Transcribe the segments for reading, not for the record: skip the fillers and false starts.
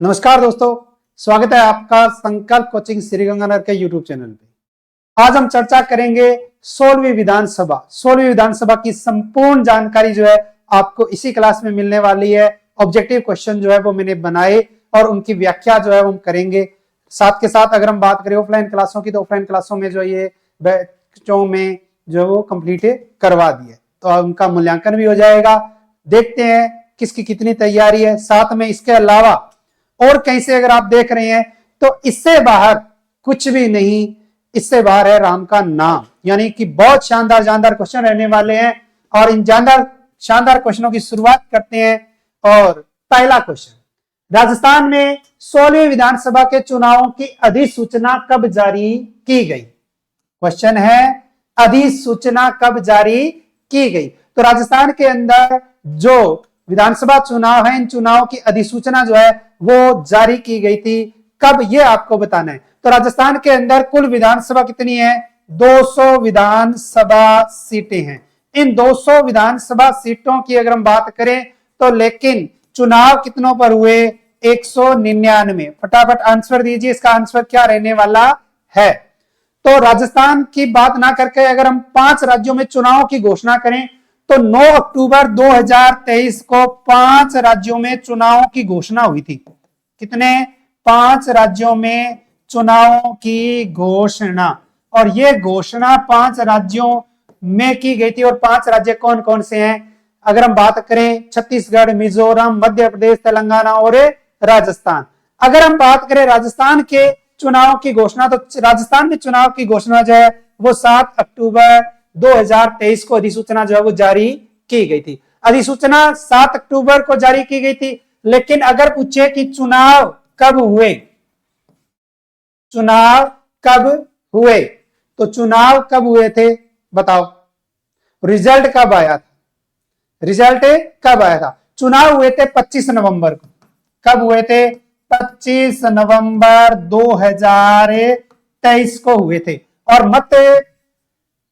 नमस्कार दोस्तों, स्वागत है आपका संकल्प कोचिंग श्रीगंगानगर के यूट्यूब चैनल पे। आज हम चर्चा करेंगे 16वीं विधानसभा की संपूर्ण जानकारी जो है आपको इसी क्लास में मिलने वाली है। ऑब्जेक्टिव क्वेश्चन जो है वो मैंने बनाए और उनकी व्याख्या जो है वो हम करेंगे। साथ के साथ अगर हम बात करें ऑफलाइन क्लासों की, तो ऑफलाइन क्लासों में जो ये बैचों में जो वो कंप्लीट करवा दिए, तो उनका मूल्यांकन भी हो जाएगा। देखते हैं किसकी कितनी तैयारी है। साथ में इसके अलावा और कहीं से अगर आप देख रहे हैं तो इससे बाहर कुछ भी नहीं, इससे बाहर है राम का नाम। यानी कि बहुत शानदार क्वेश्चन रहने वाले हैं और इन शानदार क्वेश्चनों की शुरुआत करते हैं। और पहला क्वेश्चन, राजस्थान में 16वीं विधानसभा के चुनावों की अधिसूचना कब जारी की गई? क्वेश्चन है अधिसूचना कब जारी की गई। तो राजस्थान के अंदर जो विधानसभा चुनाव है, इन चुनाव की अधिसूचना जो है वो जारी की गई थी कब, ये आपको बताना है। तो राजस्थान के अंदर कुल विधानसभा कितनी है? 200 विधानसभा सीटें हैं। इन 200 विधानसभा सीटों की अगर हम बात करें तो लेकिन चुनाव कितनों पर हुए? 199। फटाफट आंसर दीजिए, इसका आंसर क्या रहने वाला है? तो राजस्थान की बात ना करके अगर हम 5 राज्यों में चुनाव की घोषणा करें तो 9 अक्टूबर 2023 को 5 राज्यों में चुनावों की घोषणा हुई थी। कितने? 5 राज्यों में चुनावों की घोषणा। और ये घोषणा 5 राज्यों में की गई थी। और 5 राज्य कौन कौन से हैं? अगर हम बात करें छत्तीसगढ़, मिजोरम, मध्य प्रदेश, तेलंगाना और राजस्थान। अगर हम बात करें राजस्थान के चुनाव की घोषणा, तो राजस्थान में चुनाव की घोषणा जो है वो 7 अक्टूबर 2023 को अधिसूचना जो है वो जारी की गई थी। अधिसूचना 7 अक्टूबर को जारी की गई थी। लेकिन अगर पूछे कि चुनाव कब हुए, चुनाव कब हुए, तो चुनाव कब हुए थे बताओ? रिजल्ट कब आया था? रिजल्ट कब आया था? चुनाव हुए थे 25 नवंबर को। कब हुए थे? 25 नवंबर 2023 को हुए थे। और मत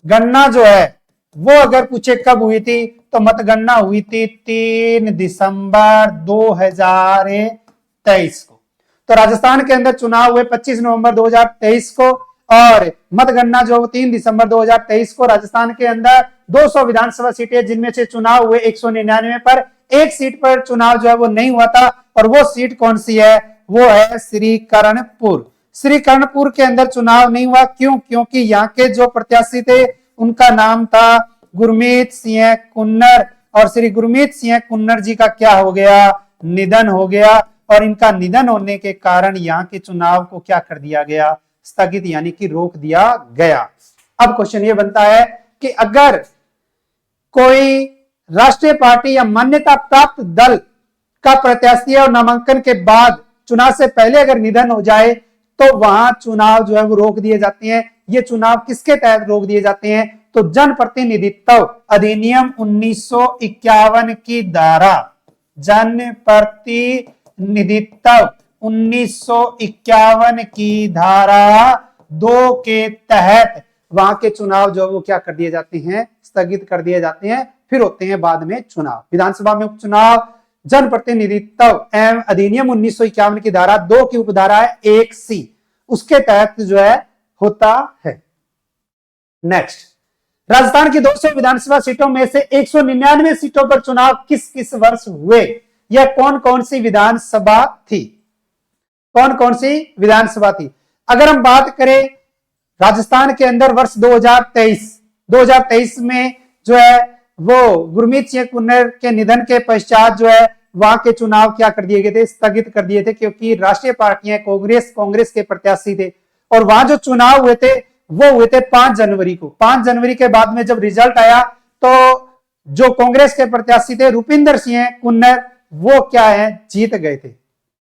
गणना जो है वो अगर पूछे कब हुई थी, तो मतगणना हुई थी 3 दिसंबर 2023 को। तो राजस्थान के अंदर चुनाव हुए 25 नवंबर 2023 को और मतगणना जो 3 दिसंबर 2023 को। राजस्थान के अंदर 200 विधानसभा सीटें, जिनमें से चुनाव हुए 199 पर। एक सीट पर चुनाव जो है वो नहीं हुआ था, और वो सीट कौन सी है? वो है श्रीकरणपुर। श्रीकरणपुर के अंदर चुनाव नहीं हुआ। क्यों? क्योंकि यहाँ के जो प्रत्याशी थे उनका नाम था गुरमीत सिंह कुन्नर, और श्री गुरमीत सिंह कुन्नर जी का क्या हो गया? निधन हो गया। और इनका निधन होने के कारण यहाँ के चुनाव को क्या कर दिया गया? स्थगित, यानी कि रोक दिया गया। अब क्वेश्चन ये बनता है कि अगर कोई राष्ट्रीय पार्टी या मान्यता प्राप्त दल का प्रत्याशी और नामांकन के बाद चुनाव से पहले अगर निधन हो जाए, तो वहां चुनाव जो है वो रोक दिए जाते हैं। ये चुनाव किसके तहत रोक दिए जाते हैं? तो जनप्रतिनिधित्व अधिनियम 1951 की धारा, जनप्रतिनिधित्व 1951 की धारा 2 के तहत वहां के चुनाव जो वो क्या कर दिए जाते हैं? स्थगित कर दिए जाते हैं। फिर होते हैं बाद में चुनाव। विधानसभा में उपचुनाव जनप्रतिनिधित्व एवं अधिनियम 1951 की धारा 2 की उपधारा है 1C, उसके तहत जो है होता है। नेक्स्ट, राजस्थान की 200 विधानसभा सीटों में से 199 सीटों पर चुनाव किस किस वर्ष हुए? यह कौन कौन सी विधानसभा थी? कौन कौन सी विधानसभा थी? अगर हम बात करें राजस्थान के अंदर वर्ष 2023 में जो है वो गुरमीत सिंह कुन्नर के निधन के पश्चात जो है वहां के चुनाव क्या कर दिए गए थे? स्थगित कर दिए थे, क्योंकि राष्ट्रीय पार्टियां कांग्रेस के प्रत्याशी थे। और वहां जो चुनाव हुए थे वो हुए थे 5 जनवरी को। 5 जनवरी के बाद में जब रिजल्ट आया तो जो कांग्रेस के प्रत्याशी थे रुपिंदर सिंह कुन्नर, वो क्या है? जीत गए थे।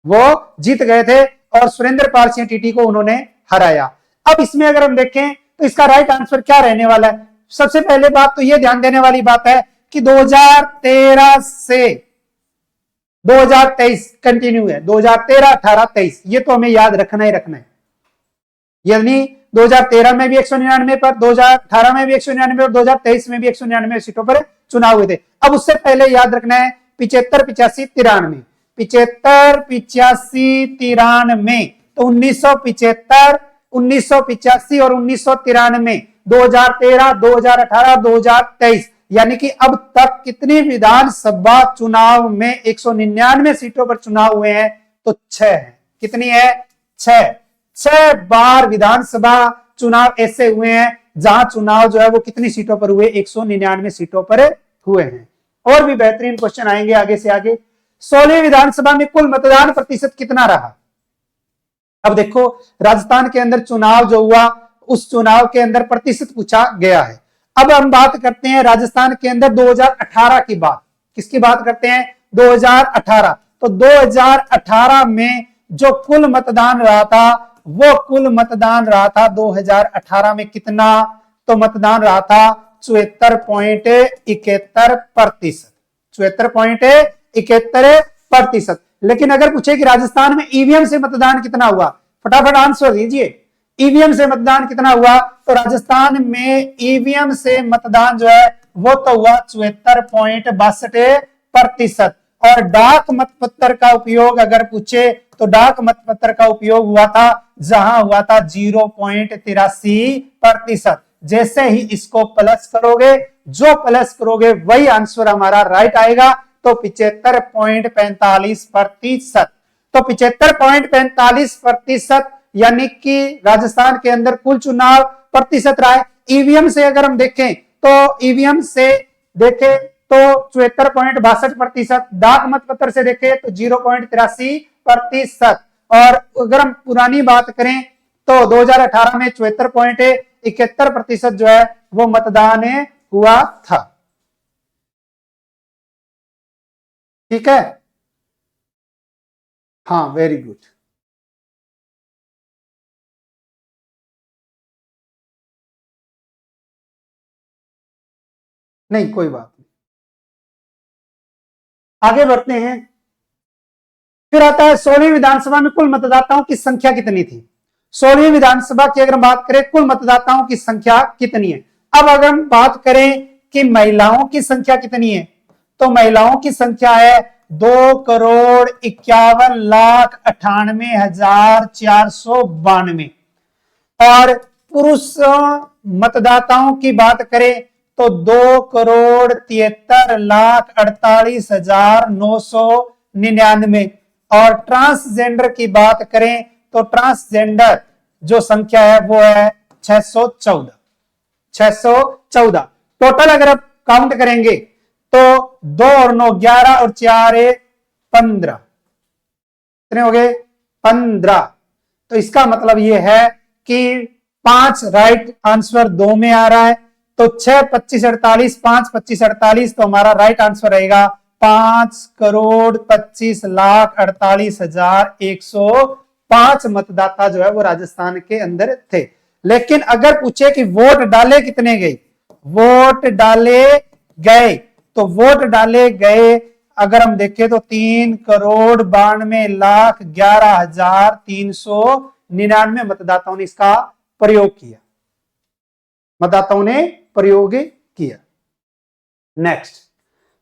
वो जीत गए थे और सुरेंद्र पाल सिंह टीटी को उन्होंने हराया। अब इसमें अगर हम देखें तो इसका राइट आंसर क्या रहने वाला है? सबसे पहले बात तो यह ध्यान देने वाली बात है कि 2013 से 2023 कंटिन्यू है। 2013, 18, 23 ये तो हमें याद रखना ही रखना है। यानी 2013 में भी 199 पर, 2018 में भी 199 और 2023 में भी 199 सीटों पर चुनाव हुए थे। अब उससे पहले याद रखना है 75, 85, 93 75, 85, 93, तो 1975, 1985 और 1993, 2013, 2018, 2023, यानी कि अब तक कितनी विधानसभा चुनाव में 199 सीटों पर चुनाव हुए हैं? तो 6 है। कितनी है? 6 बार विधानसभा चुनाव ऐसे हुए हैं जहां चुनाव जो है वो कितनी सीटों पर हुए? 199 सीटों पर हुए हैं। और भी बेहतरीन क्वेश्चन आएंगे आगे से आगे। 16वीं विधानसभा में कुल मतदान प्रतिशत कितना रहा? अब देखो, राजस्थान के अंदर चुनाव जो हुआ उस चुनाव के अंदर प्रतिशत पूछा गया है। अब हम बात करते हैं राजस्थान के अंदर 2018 की बात। किसकी बात करते हैं? 2018। तो 2018 में जो कुल मतदान रहा था वो कुल मतदान रहा था 2018 में कितना? तो मतदान रहा था 74.71%। 74.71%। लेकिन अगर पूछे कि राजस्थान में ईवीएम से मतदान कितना हुआ, फटाफट आंसर दीजिए। ईवीएम से मतदान कितना हुआ? तो राजस्थान में ईवीएम से मतदान जो है वो तो हुआ 74.62%। और डाक मतपत्र का उपयोग अगर पूछे तो डाक मतपत्र का उपयोग हुआ था जहां हुआ था 0.83%। जैसे ही इसको प्लस करोगे, जो प्लस करोगे वही आंसर हमारा राइट आएगा। तो 75.45%। तो 75.45% यानी कि राजस्थान के अंदर कुल चुनाव प्रतिशत रहा है। ईवीएम से अगर हम देखें तो ईवीएम से देखें तो 74.62%, डाक मतपत्र से देखें तो 0.83%। और अगर हम पुरानी बात करें तो 2018 में 74.71% जो है वो मतदान हुआ था। ठीक है, हाँ, वेरी गुड। नहीं, कोई बात नहीं, आगे बढ़ते हैं। फिर आता है 16वीं विधानसभा में कुल मतदाताओं की संख्या कितनी थी? 16वीं विधानसभा की अगर हम बात करें कुल मतदाताओं की संख्या कितनी है? अब अगर हम बात करें कि महिलाओं की संख्या कितनी है तो महिलाओं की संख्या है 2,51,98,492। और पुरुष मतदाताओं की बात करें तो 2,73,48,999। और ट्रांसजेंडर की बात करें तो ट्रांसजेंडर जो संख्या है वो है 614। टोटल अगर आप काउंट करेंगे तो 2 और 9 11 और 4 15, कितने हो गए? 15। तो इसका मतलब यह है कि 5 राइट आंसर 2 में आ रहा है। तो 6 25 48, 5 25 48, तो हमारा राइट आंसर रहेगा 5,25,48,105 मतदाता जो है वो राजस्थान के अंदर थे। लेकिन अगर पूछे कि वोट डाले कितने गए, वोट डाले गए तो वोट डाले गए अगर हम देखें तो 3,92,11,399 मतदाताओं ने इसका प्रयोग किया। मतदाताओं ने प्रयोग किया। नेक्स्ट,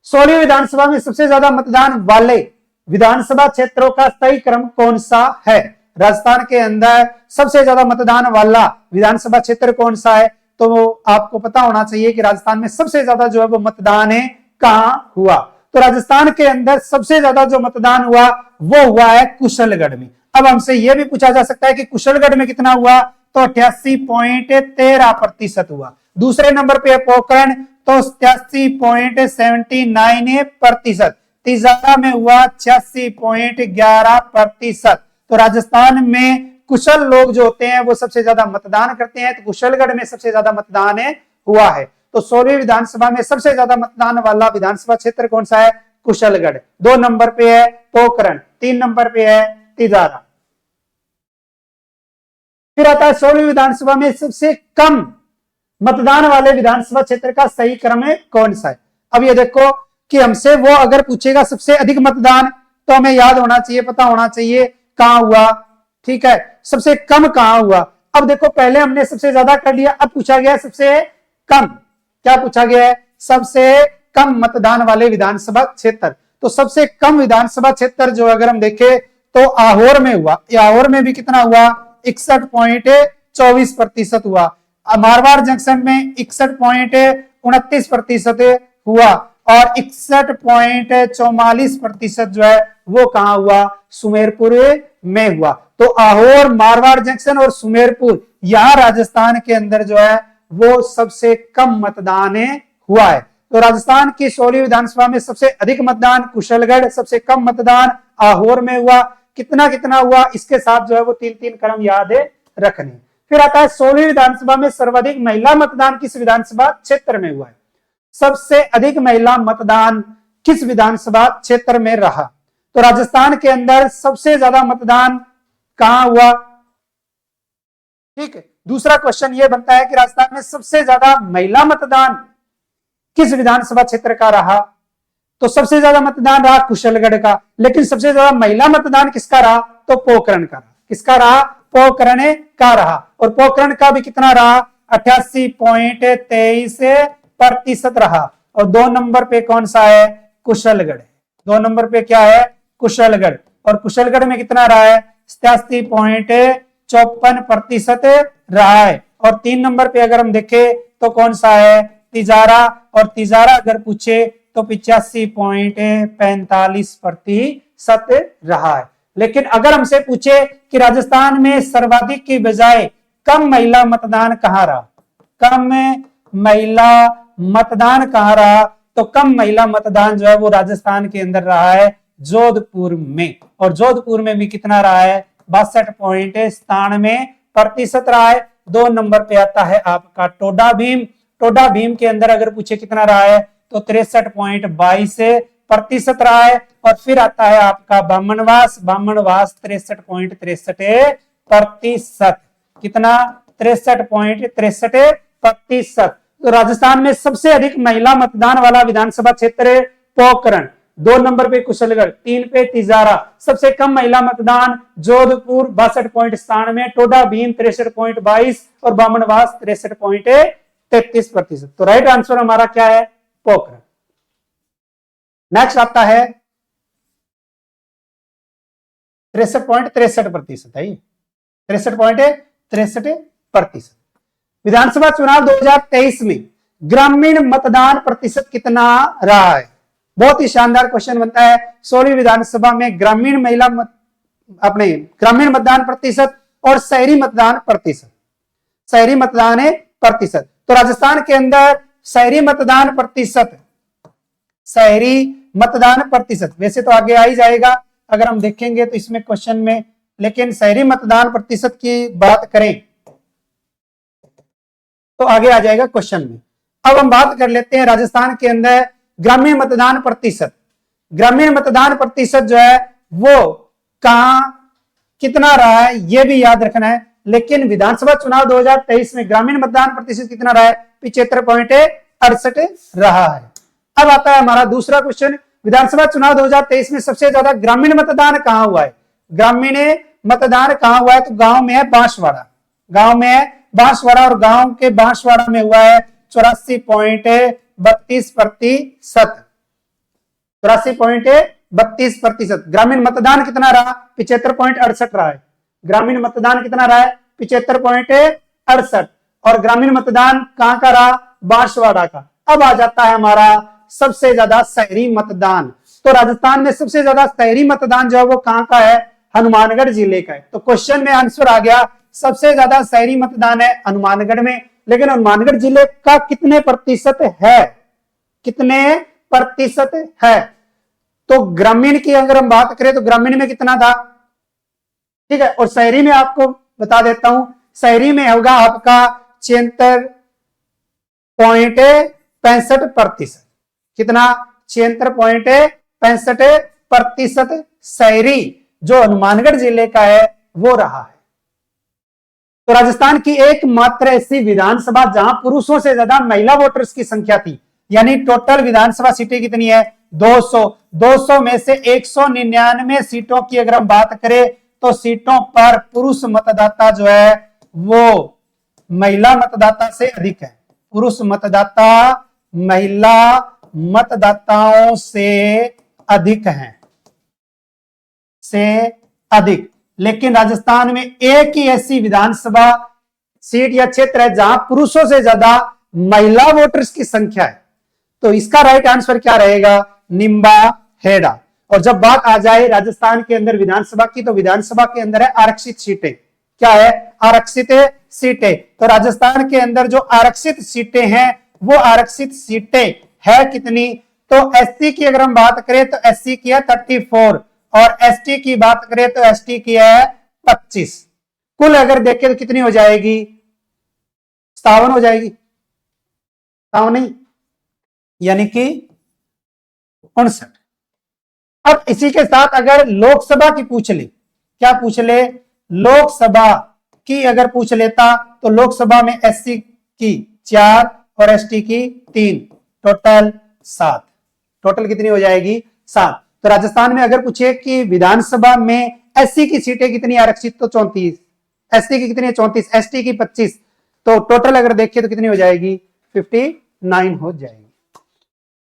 16वीं विधानसभा में सबसे ज्यादा मतदान वाले विधानसभा क्षेत्रों का सही क्रम कौन सा है? राजस्थान के अंदर सबसे ज्यादा मतदान वाला विधानसभा क्षेत्र कौन सा है? तो आपको पता होना चाहिए कि राजस्थान में सबसे ज्यादा जो है वो मतदान है कहां हुआ। तो राजस्थान के अंदर सबसे ज्यादा जो मतदान हुआ वो हुआ है कुशलगढ़ में। अब हमसे यह भी पूछा जा सकता है कि कुशलगढ़ में कितना हुआ? तो 88.13% हुआ। दूसरे नंबर पे पोखरण तो 87.79%। तीसरा में हुआ 86.11%। तो राजस्थान में कुशल लोग जो होते हैं वो सबसे ज्यादा मतदान करते हैं। तो कुशलगढ़ में सबसे ज्यादा मतदान हुआ है। तो 16वीं विधानसभा में सबसे ज्यादा मतदान वाला विधानसभा क्षेत्र कौन सा है? कुशलगढ़। 2 नंबर पे है पोखरण, 3 नंबर पे है तिजारा। फिर आता है 16वीं विधानसभा में सबसे कम मतदान वाले विधानसभा क्षेत्र का सही क्रम कौन सा है? अब ये देखो कि हमसे वो अगर पूछेगा सबसे अधिक मतदान तो हमें याद होना चाहिए, पता होना चाहिए कहां हुआ। ठीक है, सबसे कम कहां हुआ? अब देखो पहले हमने सबसे ज्यादा कर लिया, अब पूछा गया सबसे कम। क्या पूछा गया है? सबसे कम मतदान वाले विधानसभा क्षेत्र। तो सबसे कम विधानसभा क्षेत्र जो अगर हम देखें तो आहोर में हुआ। आहोर में भी कितना हुआ, 61.24% हुआ। मारवाड़ जंक्शन में 61.29% हुआ और 61.44% जो है वो कहां हुआ, सुमेरपुर में हुआ। तो आहोर, मारवाड़ जंक्शन और सुमेरपुर यहां राजस्थान के अंदर जो है वो सबसे कम मतदान हुआ है। तो राजस्थान की 16वीं विधानसभा में सबसे अधिक मतदान कुशलगढ़, सबसे कम मतदान आहोर में हुआ। कितना कितना हुआ, इसके साथ जो है वो 3-3 क्रम याद रखने। फिर आता है 16वीं विधानसभा में सर्वाधिक महिला मतदान किस विधानसभा क्षेत्र में हुआ है। सबसे अधिक महिला मतदान किस विधानसभा क्षेत्र में रहा, तो राजस्थान के अंदर सबसे ज्यादा मतदान कहां हुआ। ठीक है, दूसरा क्वेश्चन यह बनता है कि राजस्थान में सबसे ज्यादा महिला मतदान किस विधानसभा क्षेत्र का रहा, तो सबसे ज्यादा मतदान रहा कुशलगढ़ का, लेकिन सबसे ज्यादा महिला मतदान किसका रहा, तो पोखरण का रहा। किसका रहा, पोखरण का रहा। और पोखरण का भी कितना रहा, 88.23% रहा। और 2 नंबर पे कौन सा है, कुशलगढ़। 2 नंबर पे क्या है, कुशलगढ़। और कुशलगढ़ में कितना रहा है, 87.54% रहा है। और 3 नंबर पे अगर हम देखें तो कौन सा है, तिजारा। और तिजारा अगर पूछे तो 85.45% रहा है। लेकिन अगर हमसे पूछे कि राजस्थान में सर्वाधिक की बजाय कम महिला मतदान कहां रहा, कम महिला मतदान कहां रहा, तो कम महिला मतदान जो है वो राजस्थान के अंदर रहा है जोधपुर में। और जोधपुर में भी कितना रहा है, 62.97% रहा है। 2 नंबर पे आता है आपका टोडा भीम। टोडा भीम के अंदर अगर पूछे कितना रहा है, तो 63.22% रहा है। और फिर आता है आपका बामनवास। बामनवास 63.63%। कितना, 63.63%। तो राजस्थान में सबसे अधिक महिला मतदान वाला विधानसभा क्षेत्र पोखरण। 2 नंबर पे कुशलगढ़, 3 पे तिजारा। सबसे कम महिला मतदान जोधपुर 62.97, टोडा भीम 63.22 और बामनवास 63.33%। तो राइट आंसर हमारा क्या है, पोखरण। नेक्स्ट आता है 63.63% है, 63.63%। विधानसभा चुनाव 2023 में ग्रामीण मतदान प्रतिशत कितना रहा है। बहुत ही शानदार क्वेश्चन बनता है। 16वीं विधानसभा में ग्रामीण महिला अपने ग्रामीण मतदान प्रतिशत और शहरी मतदान प्रतिशत, शहरी मतदान प्रतिशत। तो राजस्थान के अंदर शहरी मतदान प्रतिशत, शहरी मतदान प्रतिशत वैसे तो आगे आ ही जाएगा अगर हम देखेंगे तो इसमें क्वेश्चन में, लेकिन शहरी मतदान प्रतिशत की बात करें तो आगे आ जाएगा क्वेश्चन में। अब हम बात कर लेते हैं राजस्थान के अंदर ग्रामीण मतदान प्रतिशत। ग्रामीण मतदान प्रतिशत जो है वो कहां कितना रहा है ये भी याद रखना है। लेकिन विधानसभा चुनाव 2023 में ग्रामीण मतदान प्रतिशत कितना रहा है, 75.68 रहा है। अब आता है हमारा दूसरा क्वेश्चन, विधानसभा चुनाव 2023 में सबसे ज्यादा ग्रामीण मतदान कहां हुआ है। ग्रामीण मतदान कहां हुआ है, तो गांव में है बांसवाड़ा। गांव में है बांसवाड़ा और गांव के बांसवाड़ा में हुआ है 84.32%। 84.32%। ग्रामीण मतदान कितना रहा, 75.68 रहा है। ग्रामीण मतदान कितना रहा है, 75.68। और ग्रामीण मतदान कहां का रहा, बांसवाड़ा का। अब आ जाता है हमारा सबसे ज्यादा शहरी मतदान। तो राजस्थान में सबसे ज्यादा शहरी मतदान जो है वो कहां का है, हनुमानगढ़ जिले का है। तो क्वेश्चन में आंसर आ गया, सबसे ज्यादा शहरी मतदान है हनुमानगढ़ में। लेकिन हनुमानगढ़ जिले का कितने प्रतिशत है, कितने प्रतिशत है, तो ग्रामीण की अगर हम बात करें तो ग्रामीण में कितना था, ठीक है। और शहरी में आपको बता देता हूं, शहरी में होगा आपका 76.65%। कितना, 76.65% शहरी जो हनुमानगढ़ जिले का है वो रहा है। तो राजस्थान की एकमात्र ऐसी विधानसभा जहां पुरुषों से ज्यादा महिला वोटर्स की संख्या थी, यानी टोटल विधानसभा सीटें कितनी है, 200। 200 में से 199 सीटों की अगर हम बात करें तो सीटों पर पुरुष मतदाता जो है वो महिला मतदाता से अधिक है। पुरुष मतदाता महिला मतदाताओं से अधिक हैं, से अधिक। लेकिन राजस्थान में एक ही ऐसी विधानसभा सीट या क्षेत्र है जहां पुरुषों से ज्यादा महिला वोटर्स की संख्या है। तो इसका राइट आंसर क्या रहेगा? निम्बा हेड़ा। और जब बात आ जाए राजस्थान के अंदर विधानसभा की, तो विधानसभा के अंदर है आरक्षित सीटें। क्या है? आरक्षित सीटें। तो राजस्थान के अंदर जो आरक्षित सीटें हैं, वो आरक्षित सीटें है कितनी? तो एससी की अगर हम बात करें तो एससी की है 34 और एसटी की बात करें तो एसटी की है 25। कुल अगर देखें तो कितनी हो जाएगी? 57 हो जाएगी, 57 नहीं, यानी कि 59। अब इसी के साथ अगर लोकसभा की पूछ ले, क्या पूछ ले? लोकसभा की अगर पूछ लेता तो लोकसभा में एससी की 4 और एसटी की 3, टोटल 7। टोटल कितनी हो जाएगी? 7। तो राजस्थान में अगर पूछे कि विधानसभा में एससी की सीटें कितनी आरक्षित, तो 34। एसटी की कितनी है? 34। एसटी की 25। तो टोटल अगर देखें तो कितनी हो जाएगी? 59 हो जाएगी।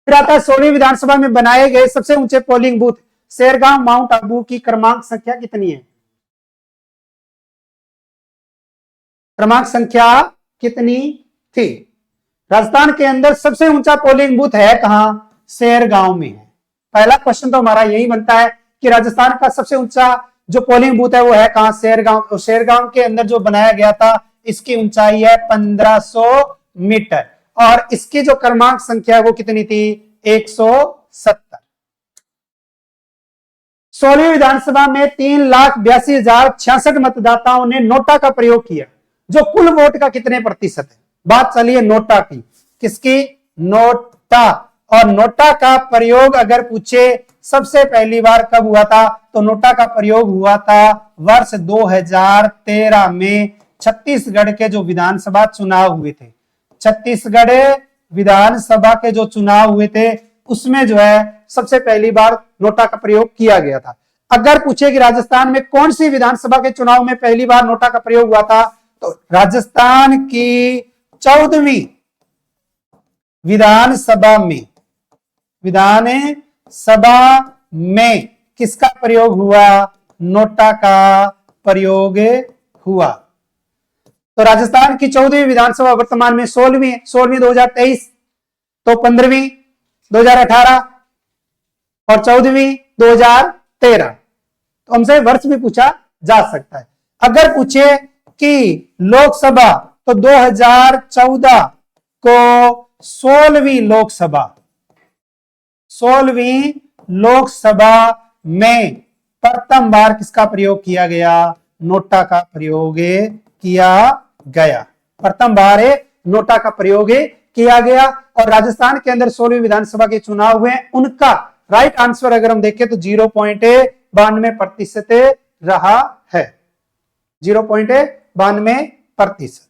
फिर आता है 16वीं विधानसभा में बनाए गए सबसे ऊंचे polling booth. Shergaon mount Abu की क्रमांक संख्या कितनी है? क्रमांक संख्या कितनी थी? राजस्थान के अंदर सबसे ऊंचा पोलिंग बूथ है कहां? शेरगांव में है। पहला क्वेश्चन तो हमारा यही बनता है कि राजस्थान का सबसे ऊंचा जो पोलिंग बूथ है वो है कहां? शेरगांव। तो शेरगांव के अंदर जो बनाया गया था, इसकी ऊंचाई है 1500 मीटर और इसकी जो क्रमांक संख्या है वो कितनी थी? 170। 16वीं विधानसभा में 3,82,066 मतदाताओं ने नोटा का प्रयोग किया, जो कुल वोट का कितने प्रतिशत है? बात चलिए नोटा की। किसकी? नोटा। और नोटा का प्रयोग अगर पूछे सबसे पहली बार कब हुआ था, तो नोटा का प्रयोग हुआ था वर्ष 2013 में छत्तीसगढ़ के जो विधानसभा चुनाव हुए थे। छत्तीसगढ़ विधानसभा के जो चुनाव हुए थे उसमें जो है सबसे पहली बार नोटा का प्रयोग किया गया था। अगर पूछे कि राजस्थान में कौन सी विधानसभा के चुनाव में पहली बार नोटा का प्रयोग हुआ था, तो राजस्थान की 14वीं विधानसभा में किसका प्रयोग हुआ? नोटा का प्रयोग हुआ। तो राजस्थान की 14वीं विधानसभा वर्तमान में 16वीं 2023, तो 15वीं 2018 और 14वीं 2013। तो हमसे वर्ष भी पूछा जा सकता है। अगर पूछे कि लोकसभा, तो 2014 को 16वीं लोकसभा में प्रथम बार किसका प्रयोग किया गया? नोटा का प्रयोग किया गया। प्रथम बार नोटा का प्रयोग किया गया। और राजस्थान के अंदर 16वीं विधानसभा के चुनाव हुए, उनका राइट आंसर अगर हम देखें तो 0.92% रहा है। 0.92%।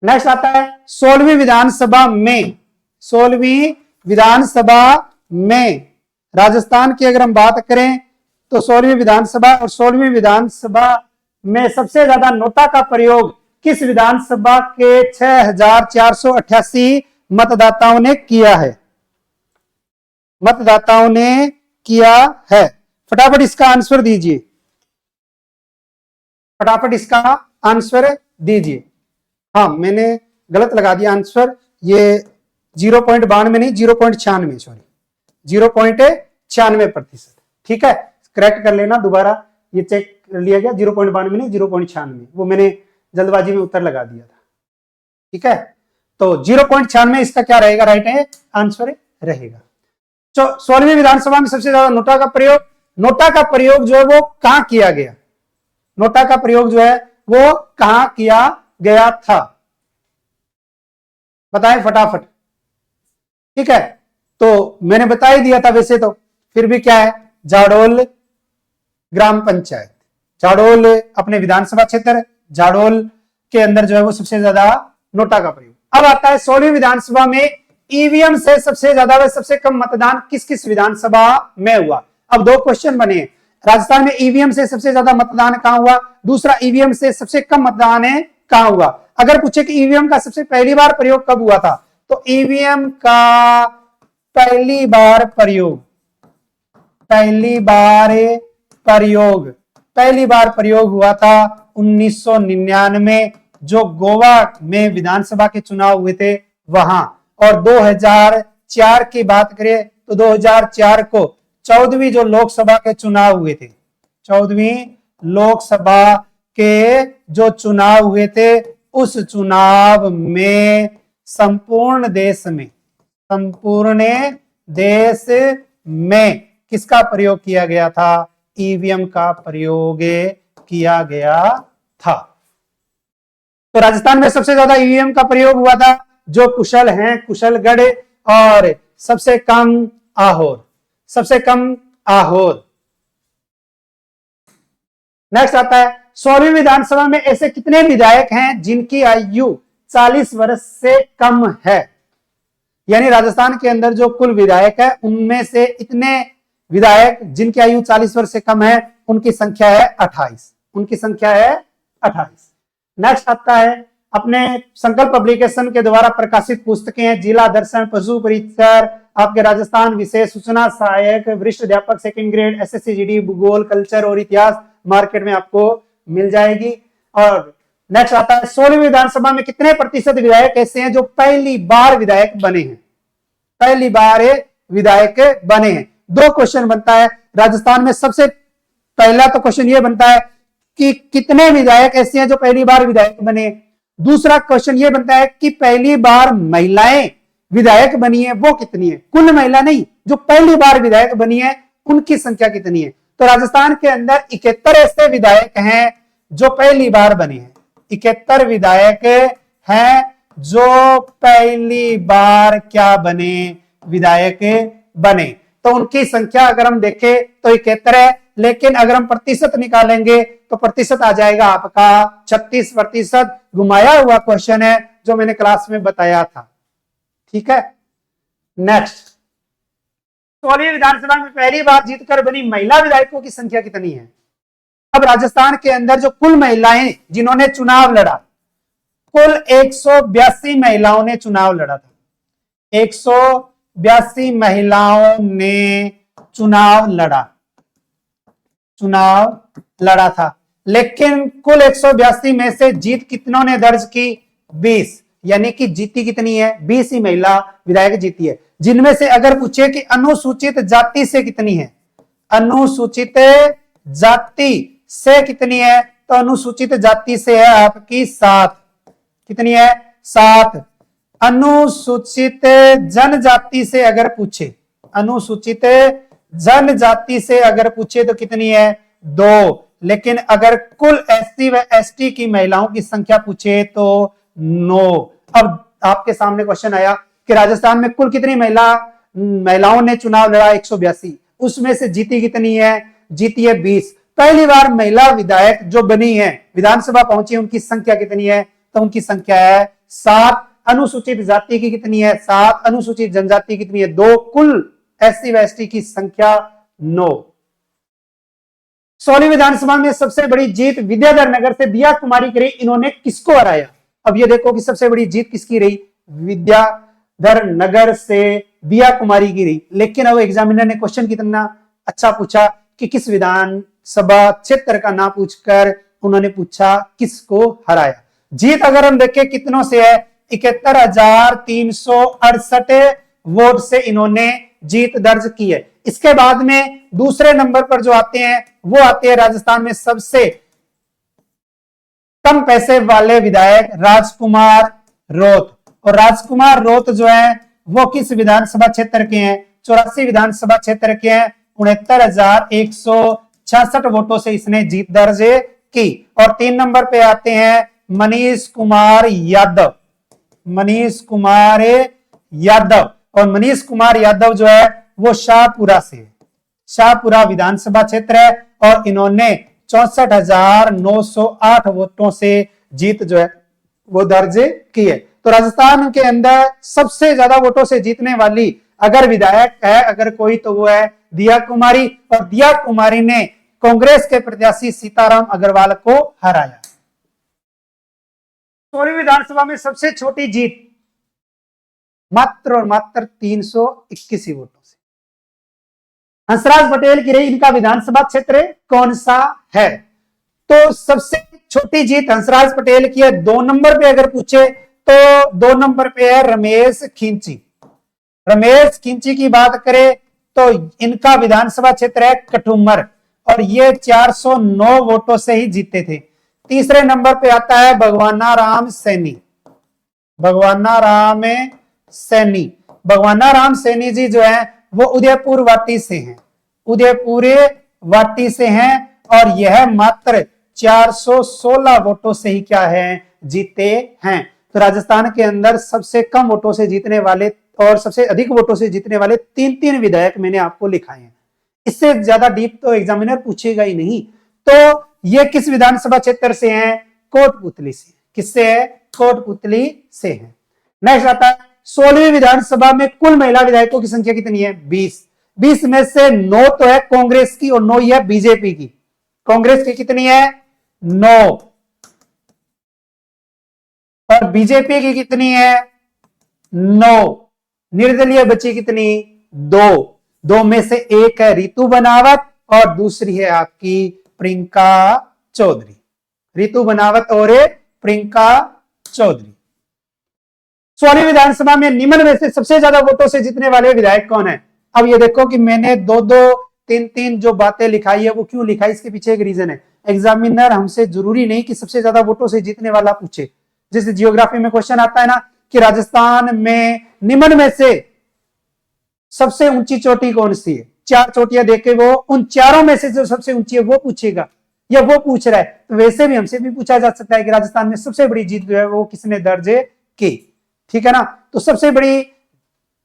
नेक्स्ट आता है 16वीं विधानसभा में राजस्थान की अगर हम बात करें तो 16वीं विधानसभा और 16वीं विधानसभा में सबसे ज्यादा नोटा का प्रयोग किस विधानसभा के 6,488 मतदाताओं ने किया है? फटाफट इसका आंसर दीजिए। हाँ, मैंने गलत लगा दिया आंसर। ये 0.92 नहीं, 0.96, सॉरी 0.96%। ठीक है, करेक्ट कर लेना दोबारा, ये चेक कर लिया गया। 0.92 नहीं, 0.96, वो मैंने जल्दबाजी में उत्तर लगा दिया था। ठीक है, तो 0.96 इसका क्या रहेगा? राइट है आंसर रहेगा। तो 16वीं विधानसभा में सबसे ज्यादा नोटा का प्रयोग जो है वो कहां किया गया? नोटा का प्रयोग जो है वो कहां किया गया था? बताएं फटाफट। ठीक है, तो मैंने बता ही दिया था वैसे तो, फिर भी क्या है? जाडोल ग्राम पंचायत, जाडोल अपने विधानसभा क्षेत्र जाडोल के अंदर जो है वो सबसे ज्यादा नोटा का प्रयोग। अब आता है 16वीं विधानसभा में ईवीएम से सबसे ज्यादा व सबसे कम मतदान किस किस विधानसभा में हुआ? अब दो क्वेश्चन बने। राजस्थान में ईवीएम से सबसे ज्यादा मतदान कहां हुआ? दूसरा, ईवीएम से सबसे कम मतदान कहां हुआ? अगर पूछे कि ईवीएम का सबसे पहली बार प्रयोग कब हुआ था, तो ईवीएम का पहली बार प्रयोग, पहली बार प्रयोग हुआ था 1999 जो गोवा में विधानसभा के चुनाव हुए थे वहां। और 2004 की बात करें तो 2004 को 14वीं जो लोकसभा के चुनाव हुए थे, 14वीं लोकसभा के जो चुनाव हुए थे उस चुनाव में संपूर्ण देश में किसका प्रयोग किया गया था? ईवीएम का प्रयोग किया गया था। तो राजस्थान में सबसे ज्यादा ईवीएम का प्रयोग हुआ था। जो कुशल हैं कुशलगढ़ और सबसे कम आहोर। नेक्स्ट आता है 16वीं विधानसभा में ऐसे कितने विधायक हैं जिनकी आयु 40 वर्ष से कम है? यानी राजस्थान के अंदर जो कुल विधायक है उनमें से इतने विधायक जिनकी आयु 40 वर्ष से कम है उनकी संख्या है 28। नेक्स्ट आता है अपने संकल्प पब्लिकेशन के द्वारा प्रकाशित पुस्तकें हैं जिला दर्शन, पशु परिसर, आपके राजस्थान विशेष सूचना सहायक, वरिष्ठ अध्यापक सेकंड ग्रेड, एसएससी जीडी, भूगोल, कल्चर और इतिहास मार्केट में आपको मिल जाएगी। और नेक्स्ट आता है 16वीं विधानसभा में कितने प्रतिशत विधायक ऐसे हैं जो पहली बार विधायक बने हैं? दो क्वेश्चन बनता है राजस्थान में। सबसे पहला तो क्वेश्चन ये बनता है कि कितने विधायक ऐसे हैं जो पहली बार विधायक बने। दूसरा क्वेश्चन ये बनता है कि पहली बार महिलाएं विधायक बनी है वो कितनी है? कुल महिला नहीं, जो पहली बार विधायक बनी है उनकी संख्या कितनी है? तो राजस्थान के अंदर 71 ऐसे विधायक हैं जो पहली बार बने हैं। 71 विधायक हैं जो पहली बार क्या बने? विधायक बने। तो उनकी संख्या अगर हम देखें तो 71 है, लेकिन अगर हम प्रतिशत निकालेंगे तो प्रतिशत आ जाएगा आपका 36%। घुमाया हुआ क्वेश्चन है जो मैंने क्लास में बताया था। ठीक है। नेक्स्ट 16वीं विधानसभा में पहली बार जीतकर बनी महिला विधायकों की संख्या कितनी है? अब राजस्थान के अंदर जो कुल महिलाएं जिन्होंने चुनाव लड़ा, कुल 182 महिलाओं ने चुनाव लड़ा था। 182 महिलाओं ने चुनाव लड़ा था, लेकिन कुल 182 में से जीत कितनों ने दर्ज की? 20। यानी कि जीती कितनी है? 20 ही महिला विधायक जीती है। जिनमें से अगर पूछे कि अनुसूचित जाति से कितनी है, अनुसूचित जाति से कितनी है, तो अनुसूचित जाति से है आपकी 7। कितनी है? 7। अनुसूचित जनजाति से अगर पूछे, अनुसूचित जनजाति से अगर पूछे तो कितनी है? 2। लेकिन अगर कुल एससी व एसटी की महिलाओं की संख्या पूछे तो 9। अब आपके सामने क्वेश्चन आया कि राजस्थान में कुल कितनी महिलाओं ने चुनाव लड़ा? 182। उसमें से जीती कितनी है? जीती है 20। पहली बार महिला विधायक जो बनी है, विधानसभा पहुंची, उनकी संख्या कितनी है? तो उनकी संख्या है 7। अनुसूचित जाति की कितनी है? 7। अनुसूचित जनजाति कितनी है? 2। कुल एससी व एसटी की संख्या 9। 16वीं विधानसभा में सबसे बड़ी जीत विद्याधर नगर से दिया कुमारी की रही। इन्होंने किसको हराया? अब ये देखो कि सबसे बड़ी जीत किसकी रही? विद्याधर नगर से दिया कुमारी की रही। लेकिन अब एग्जामिनर ने क्वेश्चन कितना अच्छा पूछा कि किस विधानसभा क्षेत्र का नाम पूछकर उन्होंने पूछा किसको हराया। जीत अगर हम देखें कितनों से है? 71,368 वोट से इन्होंने जीत दर्ज की है। इसके बाद में दूसरे नंबर पर जो आते हैं वो आते हैं राजस्थान में सबसे कम पैसे वाले विधायक राजकुमार रोत। और राजकुमार रोत जो है वो किस विधानसभा क्षेत्र के हैं? 84 विधानसभा क्षेत्र के हैं। 69,166 वोटों से इसने जीत दर्ज की। और 3 नंबर पे आते हैं मनीष कुमार यादव। मनीष कुमार यादव जो है वो शाहपुरा विधानसभा क्षेत्र है और इन्होंने 64,908 वोटों से जीत जो है वो दर्ज की है। तो राजस्थान के अंदर सबसे ज्यादा वोटों से जीतने वाली अगर विधायक है अगर कोई तो वो है दिया कुमारी। और दिया कुमारी ने कांग्रेस के प्रत्याशी सीताराम अग्रवाल को हराया। 16वीं विधानसभा में सबसे छोटी जीत मात्र और मात्र 321 वोटों से। हंसराज पटेल की रही, इनका विधानसभा क्षेत्र कौन सा है? तो सबसे छोटी जीत हंसराज पटेल की है। 2 नंबर पे अगर पूछे तो 2 नंबर पे है रमेश खिंची। रमेश खिंची की बात करें तो इनका विधानसभा क्षेत्र है कठुमर और ये 409 वोटों से ही जीते थे। तीसरे नंबर पे आता है भगवाना राम सैनी। भगवाना राम सैनी, भगवाना राम सैनी जी जो है वो उदयपुर वाटी से हैं, उदयपुर वाटी से हैं और यह मात्र 416 वोटों से ही क्या है, जीते हैं। तो राजस्थान के अंदर सबसे कम वोटों से जीतने वाले और सबसे अधिक वोटों से जीतने वाले 3 विधायक मैंने आपको लिखाए हैं। इससे ज्यादा डीप तो एग्जामिनर पूछेगा ही नहीं। तो ये किस विधानसभा क्षेत्र से हैं? कोटपुतली से। किससे है? कोटपुतली से है। नेक्स्ट आता है 16वीं विधानसभा में कुल महिला विधायकों की संख्या कितनी है? 20। 20 में से 9 तो है कांग्रेस की और 9 ही है बीजेपी की। कांग्रेस की कितनी है? 9 और बीजेपी की कितनी है? 9। निर्दलीय बची कितनी? 2। 2 में से एक है रितु बनावत और दूसरी है आपकी प्रियंका चौधरी। रितु बनावत और प्रियंका चौधरी। 16वीं विधानसभा में निम्न में से सबसे ज्यादा वोटों से जीतने वाले विधायक कौन है? अब ये देखो कि मैंने 2-2, 3-3 जो बातें लिखाई है वो क्यों लिखाई, इसके पीछे एक रीजन है। एग्जामिनर हमसे जरूरी नहीं कि सबसे ज्यादा वोटों से जीतने वाला पूछे। जैसे जियोग्राफी में क्वेश्चन आता है ना कि राजस्थान में निम्न में से सबसे ऊंची चोटी कौन सी है? 4 चोटियां देके वो उन चारों में से जो सबसे ऊंची है वो पूछेगा या वो पूछ रहा है। तो वैसे भी हमसे भी पूछा जा सकता है कि राजस्थान में सबसे बड़ी जीत जो है वो किसने दर्ज की। ठीक है ना? तो सबसे बड़ी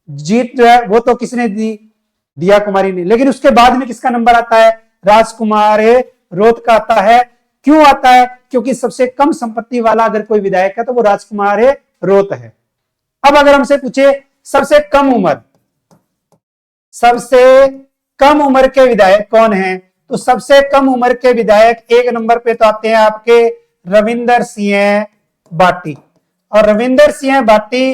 जीत जो है वो तो किसने दी? दिया कुमारी ने। लेकिन उसके बाद में किसका नंबर आता है? राजकुमार रोत का आता है। क्यों आता है? क्योंकि सबसे कम संपत्ति वाला अगर कोई विधायक है तो वो राजकुमार रोत है। अब अगर हमसे पूछे सबसे कम उम्र के विधायक कौन हैं, तो सबसे कम उम्र के विधायक 1 नंबर पे तो आते हैं आपके रविंदर सिंह बाटी। और रविंदर सिंह बाटी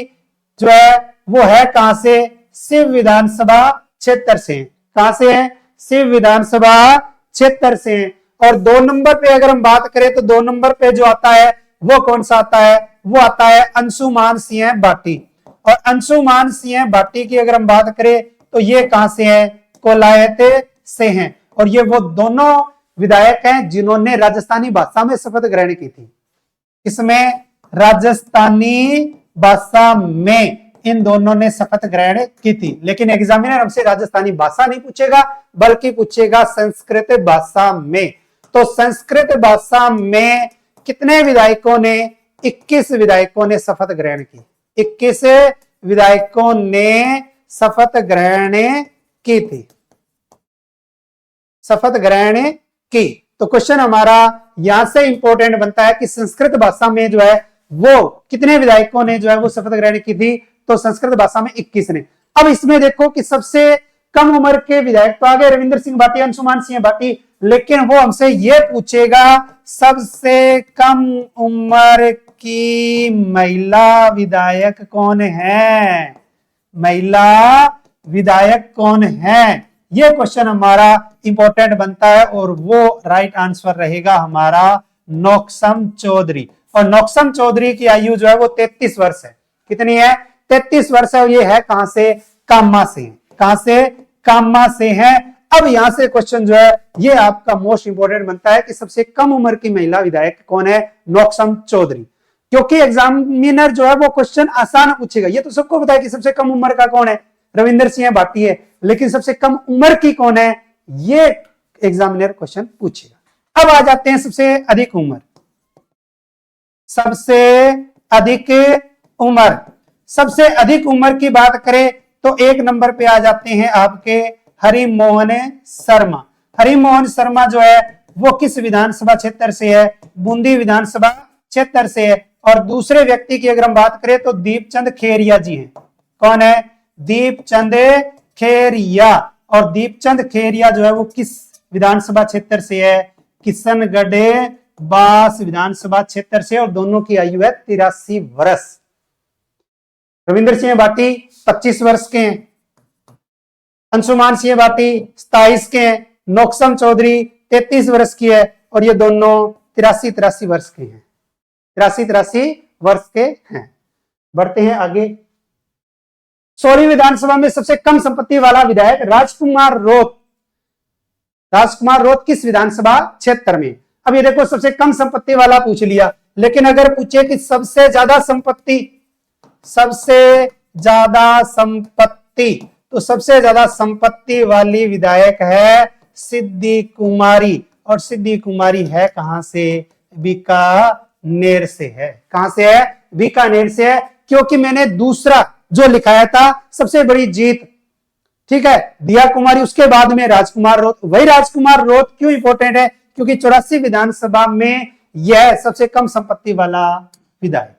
जो है वो है कहां से? शिव विधानसभा क्षेत्र से। कहां से है? शिव विधानसभा क्षेत्र से। और 2 नंबर पे अगर हम बात करें तो 2 नंबर पे जो आता है वो कौन सा आता है? वो आता है अंशुमान सिंह बाटी। और अंशुमान सिंह बाटी की अगर हम बात करें तो ये कहां से है? कोलायत से हैं। और ये वो दोनों विधायक हैं जिन्होंने राजस्थानी भाषा में शपथ ग्रहण की थी। इसमें राजस्थानी भाषा में इन दोनों ने शपथ ग्रहण की थी। लेकिन एग्जामिनर हमसे राजस्थानी भाषा नहीं पूछेगा बल्कि पूछेगा संस्कृत भाषा में। तो संस्कृत भाषा में कितने विधायकों ने? 21 विधायकों ने शपथ ग्रहण की। 21 विधायकों ने शपथ ग्रहण की थी। शपथ ग्रहण की। तो क्वेश्चन हमारा यहां से इंपॉर्टेंट बनता है कि संस्कृत भाषा में जो है वो कितने विधायकों ने जो है वो शपथ ग्रहण की थी? तो संस्कृत भाषा में 21 ने। अब इसमें देखो कि सबसे कम उम्र के विधायक तो आ गए रविंदर सिंह बाटी, अंशुमान सिंह बाटी। लेकिन वो हमसे ये पूछेगा सबसे कम उम्र की महिला विधायक कौन है? महिला विधायक कौन है? ये क्वेश्चन हमारा इंपॉर्टेंट बनता है और वो राइट आंसर रहेगा हमारा नौक्सम चौधरी। और नौक्सम चौधरी की आयु जो है वो 33 वर्ष है। कितनी है? 33 वर्ष है। ये है कहां से? कामा से। कहां से? कामा से है। अब यहां से क्वेश्चन जो है ये आपका मोस्ट इंपोर्टेंट बनता है कि सबसे कम उम्र की महिला विधायक कौन है? नौक्सम चौधरी। क्योंकि एग्जामिनर जो है वो क्वेश्चन आसान पूछेगा। ये तो सबको पता है कि सबसे कम उम्र का कौन है? रविंदर सिंह बाटी है। लेकिन सबसे कम उम्र की कौन है? ये एग्जामिनर क्वेश्चन पूछेगा। अब आ जाते हैं सबसे अधिक उम्र। सबसे अधिक उम्र, सबसे अधिक उम्र की बात करें तो 1 नंबर पे आ जाते हैं आपके हरिमोहन शर्मा। हरिमोहन शर्मा जो है वो किस विधानसभा क्षेत्र से है? बूंदी विधानसभा क्षेत्र से है। और दूसरे व्यक्ति की अगर हम बात करें तो दीपचंद खेरिया जी हैं। कौन है? दीपचंद खेरिया। और दीपचंद खेरिया जो है वो किस विधानसभा क्षेत्र से है? किशनगढ़ बास विधानसभा क्षेत्र से। और दोनों की आयु है 83 वर्ष। रविंद्र सिंह भाटी 25 वर्ष के हैं, अंशुमान सिंह भाटी 27 के हैं, नौक्सम चौधरी 33 वर्ष की है, और ये दोनों 83 वर्ष के हैं, 83 वर्ष के हैं। बढ़ते हैं आगे। 16वीं विधानसभा में सबसे कम संपत्ति वाला विधायक राजकुमार रोत। राजकुमार रोत किस विधानसभा क्षेत्र में? अब ये देखो, सबसे कम संपत्ति वाला पूछ लिया, लेकिन अगर पूछे कि सबसे ज्यादा संपत्ति, तो सबसे ज्यादा संपत्ति वाली विधायक है सिद्धि कुमारी, और सिद्धि कुमारी है कहां से? बीकानेर से है। कहां से है? बीकानेर से है, क्योंकि मैंने दूसरा जो लिखाया था सबसे बड़ी जीत, ठीक है, दिया कुमारी, उसके बाद में राजकुमार रोत। वही राजकुमार रोत क्यों इंपॉर्टेंट है? क्योंकि 84 विधानसभा में यह सबसे कम संपत्ति वाला विधायक।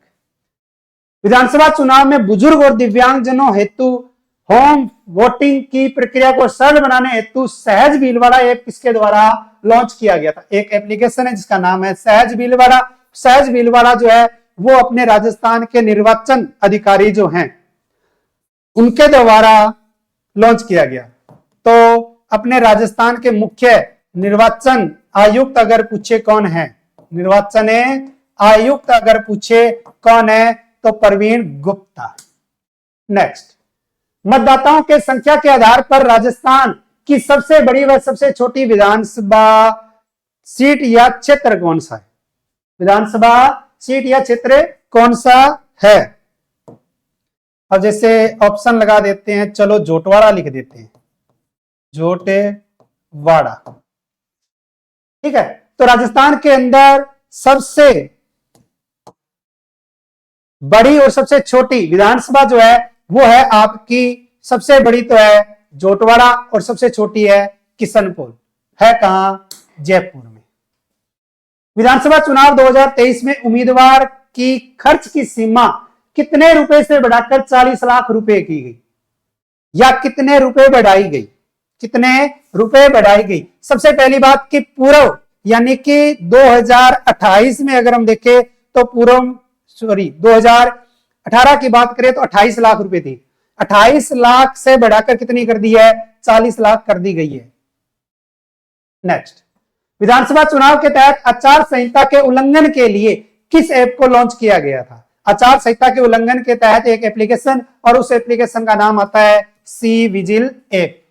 विधानसभा चुनाव में बुजुर्ग और दिव्यांगजनों हेतु होम वोटिंग की प्रक्रिया को सरल बनाने हेतु सहज भीलवाड़ा ऐप किसके द्वारा लॉन्च किया गया था? एक एप्लीकेशन है जिसका नाम है सहज भीलवाड़ा। सहज भीलवाड़ा जो है वो अपने राजस्थान के निर्वाचन अधिकारी जो हैं उनके द्वारा लॉन्च किया गया। तो अपने राजस्थान के मुख्य निर्वाचन आयुक्त अगर पूछे कौन है, निर्वाचन आयुक्त अगर पूछे कौन है, तो प्रवीण गुप्ता। नेक्स्ट, मतदाताओं के संख्या के आधार पर राजस्थान की सबसे बड़ी व सबसे छोटी विधानसभा सीट या क्षेत्र कौन सा है? विधानसभा सीट या क्षेत्र कौन सा है? अब जैसे ऑप्शन लगा देते हैं, चलो जोटवाड़ा लिख देते हैं, जोटेवाड़ा, ठीक है। तो राजस्थान के अंदर सबसे बड़ी और सबसे छोटी विधानसभा जो है वो है आपकी, सबसे बड़ी तो है जोटवाड़ा और सबसे छोटी है किशनपोल। है कहां? जयपुर में। विधानसभा चुनाव 2023 में उम्मीदवार की खर्च की सीमा कितने रुपए से बढ़ाकर 40 लाख रुपए की गई, या कितने रुपए बढ़ाई गई? कितने रुपए बढ़ाई गई? सबसे पहली बात कि पूर्व यानी कि 2028 में अगर हम देखें तो पूर्व 2018 की बात करें तो 28 लाख रुपए थी, 28 लाख से बढ़ाकर कितनी कर दी है? 40 लाख कर दी गई है। नेक्स्ट, विधानसभा चुनाव के तहत आचार संहिता के उल्लंघन के लिए किस ऐप को लॉन्च किया गया था? आचार संहिता के उल्लंघन के तहत एक एप्लीकेशन, और उस एप्लीकेशन का नाम आता है सी विजिल ऐप।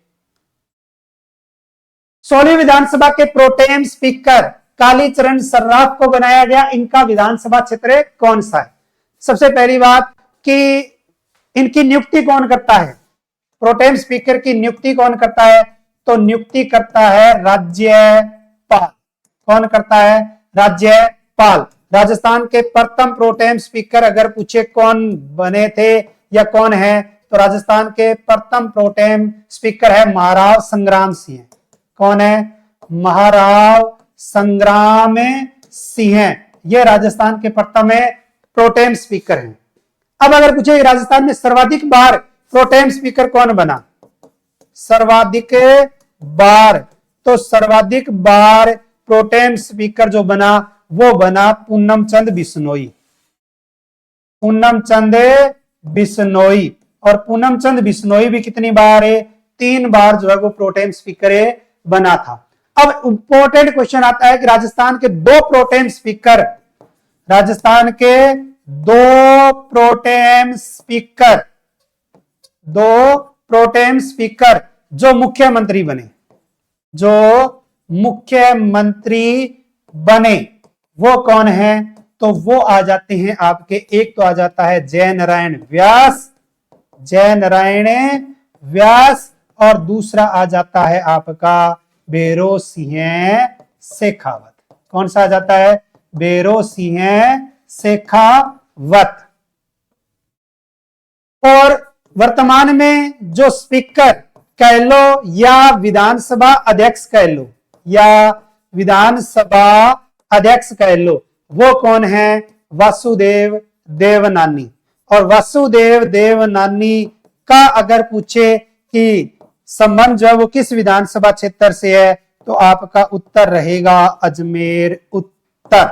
16वीं विधानसभा के प्रोटेम स्पीकर कालीचरण सर्राफ को बनाया गया, इनका विधानसभा क्षेत्र कौन सा है? सबसे पहली बात कि इनकी नियुक्ति कौन करता है? प्रोटेम स्पीकर की नियुक्ति कौन करता है? तो नियुक्ति करता है राज्यपाल। कौन करता है? राज्यपाल। राजस्थान के प्रथम प्रोटेम स्पीकर अगर पूछे कौन बने थे या कौन है, तो राजस्थान के प्रथम प्रोटेम स्पीकर है महाराव संग्राम सिंह। कौन है? महाराव संग्राम सिंह। यह राजस्थान के प्रथम प्रोटेम स्पीकर हैं। अब अगर पूछे राजस्थान में सर्वाधिक बार प्रोटेम स्पीकर कौन बना? सर्वाधिक बार, तो सर्वाधिक बार प्रोटेम स्पीकर जो बना वो बना पूनम चंद बिश्नोई। पूनम चंद बिश्नोई, और पूनम चंद बिश्नोई भी कितनी बार है? 3 बार जो है वो प्रोटेम स्पीकर बना था। अब इंपॉर्टेंट क्वेश्चन आता है कि राजस्थान के 2 प्रोटेम स्पीकर, राजस्थान के 2 प्रोटेम स्पीकर, 2 प्रोटेम स्पीकर जो मुख्यमंत्री बने, जो मुख्यमंत्री बने वो कौन है? तो वो आ जाते हैं आपके, एक तो आ जाता है जयनारायण व्यास, जयनारायण व्यास, और दूसरा आ जाता है आपका भैरों सिंह शेखावत। कौन सा आ जाता है? भैरों सिंह शेखावत। और वर्तमान में जो स्पीकर कह लो या विधानसभा अध्यक्ष कह लो, या विधानसभा अध्यक्ष कह लो, वो कौन है? वासुदेव देवनानी। और वासुदेव देवनानी का अगर पूछे कि संबंध जो है वो किस विधानसभा क्षेत्र से है, तो आपका उत्तर रहेगा अजमेर उत्तर।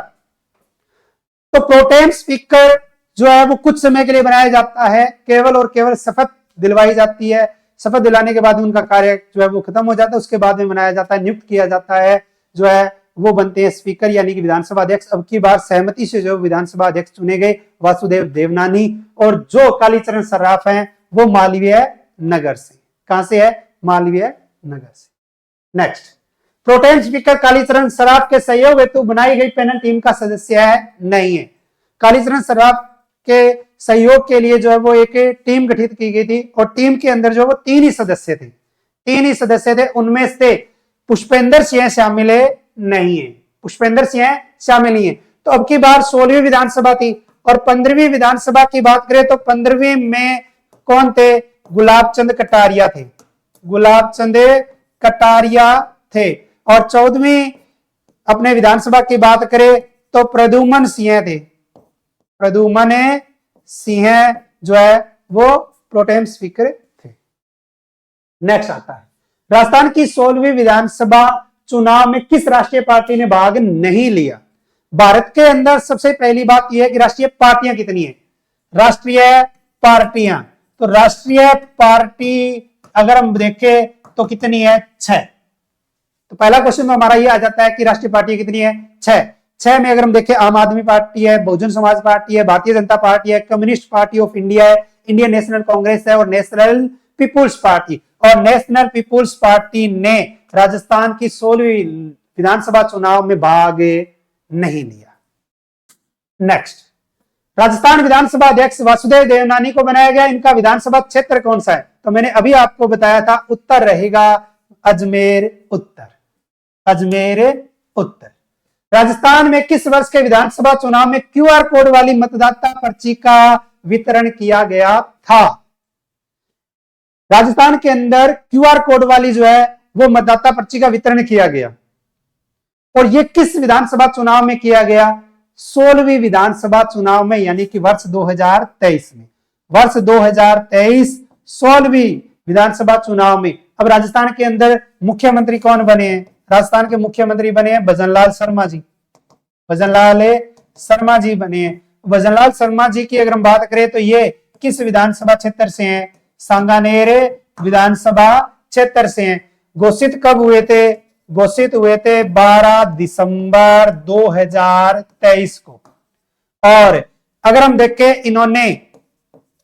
तो प्रोटेम स्पीकर जो है वो कुछ समय के लिए बनाया जाता है, केवल और केवल शपथ दिलवाई जाती है। शपथ दिलाने के बाद उनका कार्य जो है वो खत्म हो जाता है, उसके बाद में बनाया जाता है, नियुक्त किया जाता है, जो है वो बनते हैं स्पीकर यानी कि विधानसभा अध्यक्ष। अब की बार सहमति से जो विधानसभा अध्यक्ष चुने गए वासुदेव देवनानी, और जो कालीचरण सर्राफ हैं वो मालवीय नगर से। कहां से है? मालवीय नगर से। Next, pro tem speaker Kalicharan Saraf के सहयोग हेतु बनाई गई पैनल टीम का सदस्य है? नहीं है। कालीचरण सर्राफ के सहयोग के लिए जो है वो एक टीम गठित की गई थी, और टीम के अंदर जो वो 3 ही सदस्य थे, 3 ही सदस्य थे। उनमें से पुष्पेंद्र सिंह शामिल नहीं है, पुष्पेंद्र सिंह शामिल नहीं है। तो अब की बार 16वीं विधानसभा थी, और 15वीं विधानसभा की बात करें तो 15वीं में कौन थे? गुलाब चंद कटारिया थे, गुलाब चंद कटारिया थे। और 14वीं अपने विधानसभा की बात करें तो प्रद्युमन सिंह थे, प्रद्युमन सिंह जो है वो प्रोटेम स्पीकर थे। नेक्स्ट आता है, राजस्थान की 16वीं विधानसभा चुनाव में किस राष्ट्रीय पार्टी ने भाग नहीं लिया? भारत के अंदर सबसे पहली बात यह है कि राष्ट्रीय पार्टियां कितनी है? राष्ट्रीय पार्टियां, तो राष्ट्रीय पार्टी अगर हम देखें तो कितनी है? 6। तो पहला क्वेश्चन में हमारा ये आ जाता है कि राष्ट्रीय पार्टी कितनी है? 6। 6 में अगर हम देखें, आम आदमी पार्टी है, बहुजन समाज पार्टी है, भारतीय जनता पार्टी है, कम्युनिस्ट पार्टी ऑफ इंडिया है, इंडियन नेशनल कांग्रेस है, और नेशनल पीपुल्स पार्टी। और नेशनल पीपुल्स पार्टी ने राजस्थान की 16वीं विधानसभा चुनाव में भाग नहीं लिया। नेक्स्ट, राजस्थान विधानसभा अध्यक्ष वासुदेव देवनानी को बनाया गया, इनका विधानसभा क्षेत्र कौन सा है? तो मैंने अभी आपको बताया था, उत्तर रहेगा, अजमेर उत्तर, अजमेर उत्तर। राजस्थान में किस वर्ष के विधानसभा चुनाव में क्यूआर कोड वाली मतदाता पर्ची का वितरण किया गया था? राजस्थान के अंदर क्यूआर कोड वाली जो है वो मतदाता पर्ची का वितरण किया गया, और ये किस विधानसभा चुनाव में किया गया? 16वीं विधानसभा चुनाव में, यानी कि वर्ष 2023 में, वर्ष 2023 16वीं विधानसभा चुनाव में। अब राजस्थान के अंदर मुख्यमंत्री कौन बने हैं? राजस्थान के मुख्यमंत्री बने हैं भजनलाल शर्मा जी, भजनलाल शर्मा जी बने हैं। भजनलाल शर्मा जी की अगर हम बात करें तो ये किस विधानसभा क्षेत्र से हैं? सांगानेर विधानसभा क्षेत्र से हैं। घोषित कब हुए थे? घोषित हुए थे 12 दिसंबर 2023 को। और अगर हम देखें, इन्होंने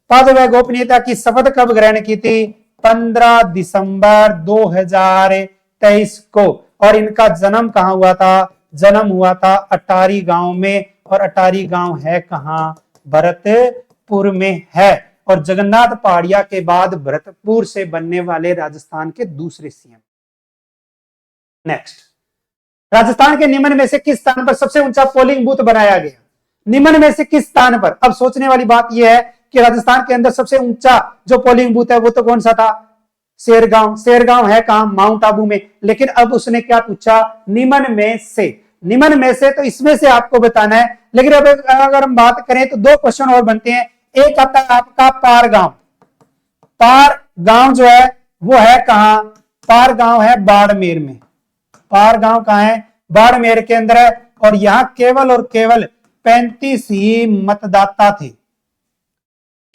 पद व गोपनीयता की शपथ कब ग्रहण की थी? 15 दिसंबर 2023 को। और इनका जन्म कहां हुआ था? जन्म हुआ था अटारी गांव में, और अटारी गांव है कहां? भरतपुर में है। और जगन्नाथ पहाड़िया के बाद भरतपुर से बनने वाले राजस्थान के दूसरे सीएम। नेक्स्ट, राजस्थान के निम्न में से किस स्थान पर सबसे ऊंचा पोलिंग बूथ बनाया गया? निम्न में से किस स्थान पर? अब सोचने वाली बात यह है कि राजस्थान के अंदर सबसे ऊंचा जो पोलिंग बूथ है वो तो कौन सा था? शेरगांव। शेरगांव है कहां? माउंट आबू में। लेकिन अब उसने क्या पूछा? निम्न में से। निम्न में से, तो इसमें से आपको बताना है। लेकिन अब अगर हम बात करें तो 2 क्वेश्चन और बनते हैं। एक आता है आपका पार गांव। पार गांव जो है वो है कहां? पार गांव है बाड़मेर में। पार गांव कहां है? बाड़मेर के अंदर है। और यहां केवल और केवल 35 ही मतदाता थे।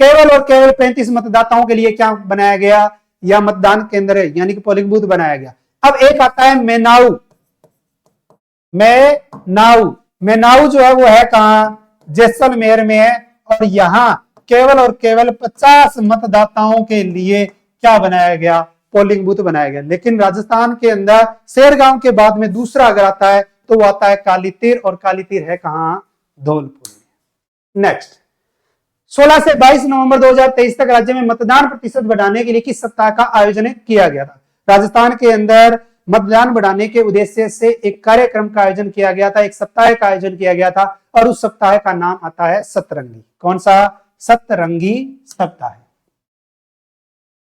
केवल और केवल 35 मतदाताओं के लिए क्या बनाया गया? या मतदान केंद्र है, यानी कि पोलिंग बूथ बनाया गया। अब एक आता है मेनाऊ। मेनाऊ जो है वो है कहां? जैसलमेर में है। और यहां केवल और केवल 50 मतदाताओं के लिए क्या बनाया गया? पोलिंग बूथ बनाया गया। लेकिन राजस्थान के अंदर शेरगांव के बाद में दूसरा अगर आता है तो वो आता है कालीतीर, और कालीतीर है कहां? धौलपुर में। नेक्स्ट, 16 से 22 नवंबर 2023 तक राज्य में मतदान प्रतिशत बढ़ाने के लिए किस सप्ताह का आयोजन किया गया था? राजस्थान के अंदर मतदान बढ़ाने के उद्देश्य से एक कार्यक्रम का आयोजन किया गया था, एक सप्ताह का आयोजन किया गया था, और उस सप्ताह का नाम आता है सतरंगी। कौन सा? सतरंगी सप्ताह।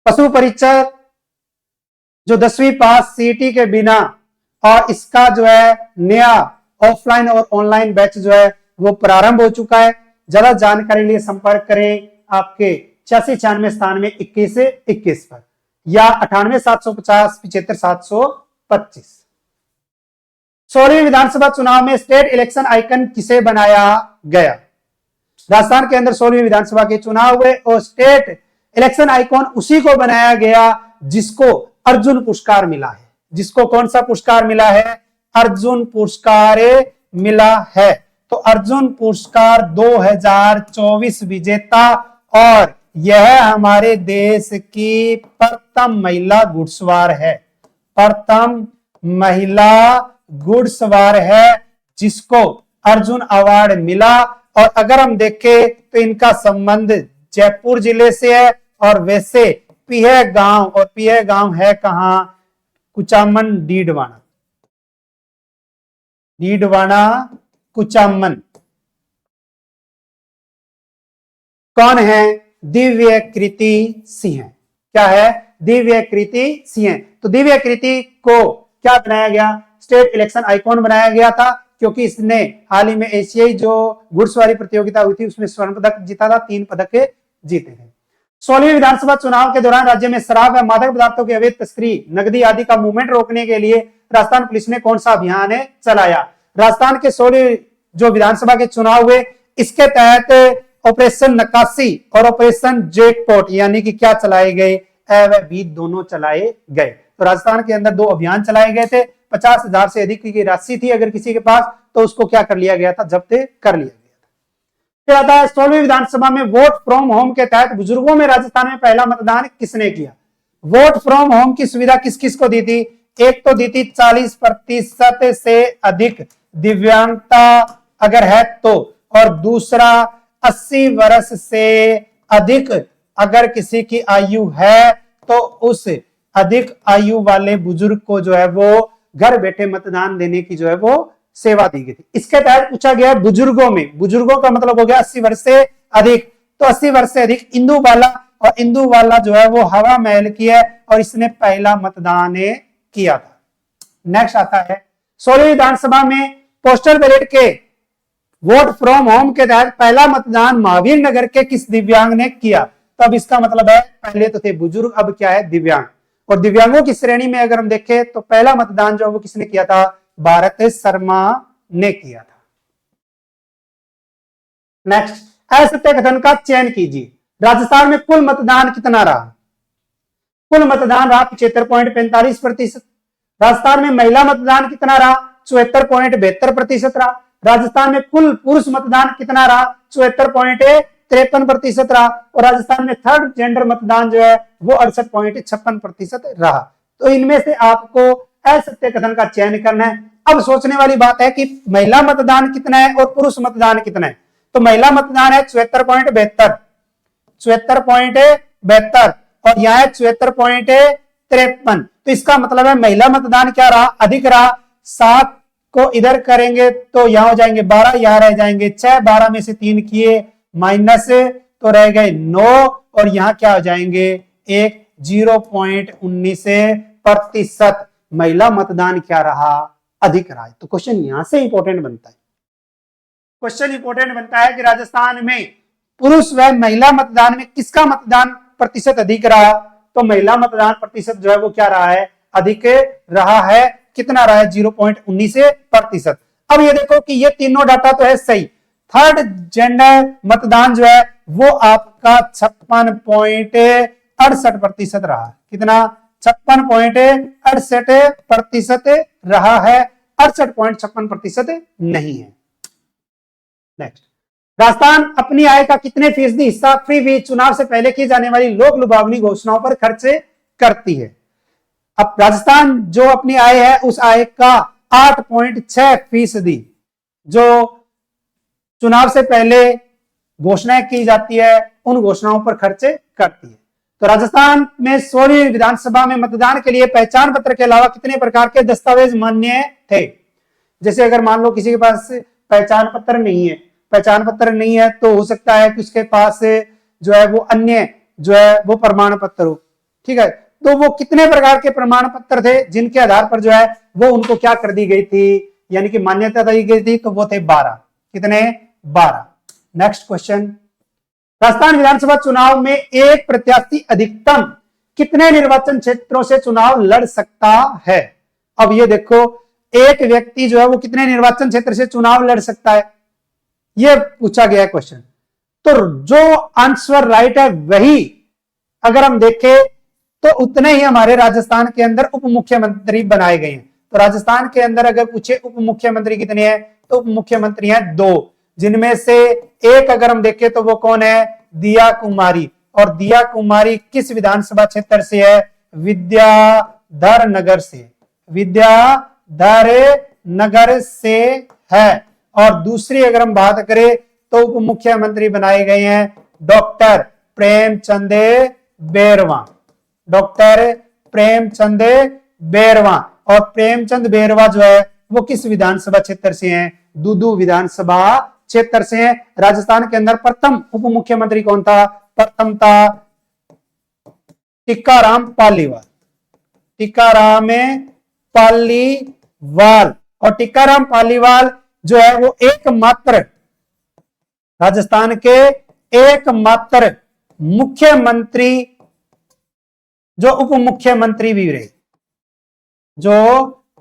पशु परीक्षक जो 10वीं पास सीईटी के बिना, और इसका जो है नया ऑफलाइन और ऑनलाइन बैच जो है वो प्रारंभ हो चुका है। ज्यादा जानकारी लिए संपर्क करें आपके 8696 स्थान में 21 पर, या 98 750 75 725। 16वीं विधानसभा चुनाव में स्टेट इलेक्शन आइकन किसे बनाया गया? राजस्थान के अंदर 16वीं विधानसभा के चुनाव हुए और स्टेट इलेक्शन आइकॉन उसी को बनाया गया जिसको अर्जुन पुरस्कार मिला है। जिसको कौन सा पुरस्कार मिला है? अर्जुन पुरस्कार मिला है। तो अर्जुन पुरस्कार 2024 विजेता, और यह हमारे देश की प्रथम महिला घुड़सवार है। प्रथम महिला घुड़सवार है जिसको अर्जुन अवार्ड मिला। और अगर हम देखें तो इनका संबंध जयपुर जिले से है, और वैसे पीह गांव, और पीह गांव है कहां? कुचामन डीडवाना, डीडवाना कुचामन। कौन है? दिव्यकृति सिंह। क्या है? दिव्यकृति सिंह। तो दिव्यकृति को क्या बनाया गया? स्टेट इलेक्शन आइकॉन बनाया गया था, क्योंकि इसने हाल ही में एशियाई जो घुड़सवारी प्रतियोगिता हुई थी उसमें स्वर्ण पदक जीता था, 3 पदक जीते थे। 16वीं विधानसभा चुनाव के दौरान राज्य में शराब व मादक पदार्थों की अवैध तस्करी, नकदी आदि का मूवमेंट रोकने के लिए राजस्थान पुलिस ने कौन सा अभियान चलाया? राजस्थान के 16 जो विधानसभा के चुनाव हुए, इसके तहत ऑपरेशन नक्काशी और ऑपरेशन जैकपॉट यानी कि क्या चलाए गए? ए व बी दोनों चलाए गए। तो राजस्थान के अंदर 2 अभियान चलाए गए थे। 50,000 से अधिक की राशि थी अगर किसी के पास, तो उसको क्या कर लिया गया था? जब्त कर लिया गया था। फिर आता है 16वीं विधानसभा में वोट फ्रॉम होम के तहत बुजुर्गों में राजस्थान में पहला मतदान किसने किया? वोट फ्रॉम होम की सुविधा किस किस को दी थी? एक तो दी थी 40% से अधिक दिव्यांगता अगर है तो, और दूसरा 80 वर्ष से अधिक अगर किसी की आयु है तो उस अधिक आयु वाले बुजुर्ग को जो है वो घर बैठे मतदान देने की जो है वो सेवा दी गई थी। इसके तहत पूछा गया बुजुर्गों में, बुजुर्गों का मतलब हो गया 80 वर्ष से अधिक। तो 80 वर्ष से अधिक इंदुबाला, और इंदुबाला जो है वो हवा महल की है, और इसने पहला मतदान किया था। नेक्स्ट आता है 16वीं विधानसभा में पोस्टल बैलेट के वोट फ्रॉम होम के तहत पहला मतदान महावीर नगर के किस दिव्यांग ने किया? तो अब इसका मतलब है पहले तो थे बुजुर्ग, अब क्या है? दिव्यांग। और दिव्यांगों की श्रेणी में अगर हम देखें तो पहला मतदान जो वो किसने किया था? भारत शर्मा ने किया था। नेक्स्ट, असत्य कथन का चयन कीजिए। राजस्थान में कुल मतदान कितना रहा? कुल मतदान रहा 75.45%। राजस्थान में महिला मतदान कितना रहा? 74.72% रहा। राजस्थान में कुल पुरुष मतदान कितना रहा? 74.53% रहा। और राजस्थान में थर्ड जेंडर मतदान जो है वो 68.56% रहा। तो इनमें से आपको असत्य कथन का चयन करना है। अब सोचने वाली बात है कि महिला मतदान कितना है और पुरुष मतदान कितना है। तो महिला मतदान है 74.72, 74.72, और यहाँ है 74.53। तो इसका मतलब है महिला मतदान क्या रहा? अधिक रहा। 7 को इधर करेंगे तो यहां हो जाएंगे 12, यहां रह जाएंगे 6, 12 में से 3 किए माइनस, तो रह गए 9, और यहां क्या हो जाएंगे 1, 0.19% महिला मतदान क्या रहा? अधिक रहा। तो क्वेश्चन यहां से इंपॉर्टेंट बनता है। क्वेश्चन इंपॉर्टेंट बनता है कि राजस्थान में पुरुष व महिला मतदान में किसका मतदान प्रतिशत अधिक रहा? तो महिला मतदान प्रतिशत जो है वो क्या रहा है? अधिक रहा है। कितना रहा है? 0.19%। अब ये देखो कि ये तीनों डाटा तो है सही। थर्ड जेंडर मतदान जो है वो आपका 56.68% रहा। कितना? 56.68% रहा है, 68.56% नहीं है। नेक्स्ट, राजस्थान अपनी आय का कितने फीसदी हिस्सा फ्री वी चुनाव से पहले की जाने वाली लोक लुभावनी घोषणाओं पर खर्च करती है? अब राजस्थान जो अपनी आय है उस आय का 8.6% जो चुनाव से पहले घोषणाएं की जाती है उन घोषणाओं पर खर्च करती है। तो राजस्थान में 16वीं विधानसभा में मतदान के लिए पहचान पत्र के अलावा कितने प्रकार के दस्तावेज मान्य थे? जैसे अगर मान लो किसी के पास पहचान पत्र नहीं है, पहचान पत्र नहीं है तो हो सकता है कि उसके पास जो है वो अन्य जो है वो प्रमाण पत्र हो। ठीक है, तो वो कितने प्रकार के प्रमाण पत्र थे जिनके आधार पर जो है वो उनको क्या कर दी गई थी, यानी कि मान्यता दी गई थी? तो वो थे 12। कितने? 12। नेक्स्ट क्वेश्चन, राजस्थान विधानसभा चुनाव में एक प्रत्याशी अधिकतम कितने निर्वाचन क्षेत्रों से चुनाव लड़ सकता है? अब ये देखो, एक व्यक्ति जो है वो कितने निर्वाचन क्षेत्र से चुनाव लड़ सकता है, ये पूछा गया क्वेश्चन। तो जो आंसर राइट है वही अगर हम देखें तो उतने ही हमारे राजस्थान के अंदर उप मुख्यमंत्री बनाए गए हैं। तो राजस्थान के अंदर अगर पूछे उप मुख्यमंत्री कितने हैं, तो उप मुख्यमंत्री हैं 2, जिनमें से एक अगर हम देखें तो वो कौन है, दिया कुमारी। और दिया कुमारी किस विधानसभा क्षेत्र से है, विद्याधर नगर से, विद्याधर नगर से है। और दूसरी अगर हम बात करें तो उप मुख्यमंत्री बनाए गए हैं डॉक्टर प्रेमचंद बेरवा, डॉक्टर प्रेमचंद बेरवा। और प्रेमचंद बेरवा जो है वो किस विधानसभा क्षेत्र से हैं, दूदू विधानसभा क्षेत्र से हैं। राजस्थान के अंदर प्रथम उप मुख्यमंत्री कौन था, प्रथम था टीकाराम पालीवाल, टीकाराम पालीवाल। और टीकाराम पालीवाल जो है वो एकमात्र राजस्थान के एकमात्र मुख्यमंत्री जो उप मुख्यमंत्री भी रहे, जो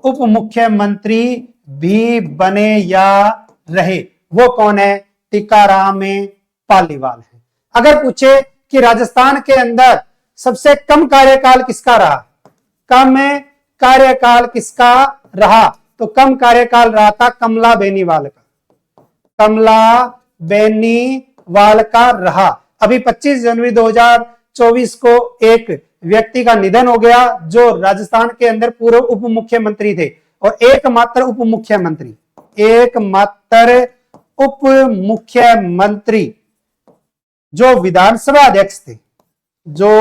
उप मुख्यमंत्री भी बने या रहे, वो कौन है, टीकाराम पालीवाल है। अगर पूछे कि राजस्थान के अंदर सबसे कम कार्यकाल किसका रहा, कम कार्यकाल किसका रहा, तो कम कार्यकाल रहा था कमला बेनीवाल का, कमला बेनीवाल का रहा। अभी 25 जनवरी 2024 को एक व्यक्ति का निधन हो गया जो राजस्थान के अंदर पूर्व उप मुख्यमंत्री थे और एकमात्र उप मुख्यमंत्री, एकमात्र उप मुख्यमंत्री जो विधानसभा अध्यक्ष थे, जो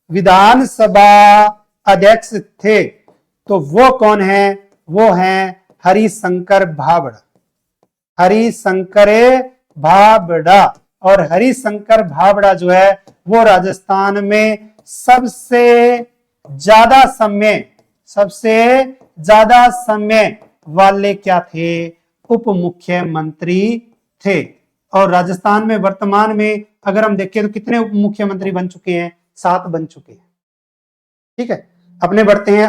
विधानसभा अध्यक्ष थे, तो वो कौन है, वो हैं हरिशंकर भाबड़ा, हरिशंकर भाबड़ा। और हरिशंकर भाबड़ा जो है वो राजस्थान में सबसे ज्यादा समय वाले क्या थे, उप मुख्यमंत्री थे। और राजस्थान में वर्तमान में अगर हम देखें तो कितने उप मुख्यमंत्री बन चुके हैं, 7 बन चुके हैं। ठीक है, अपने बढ़ते हैं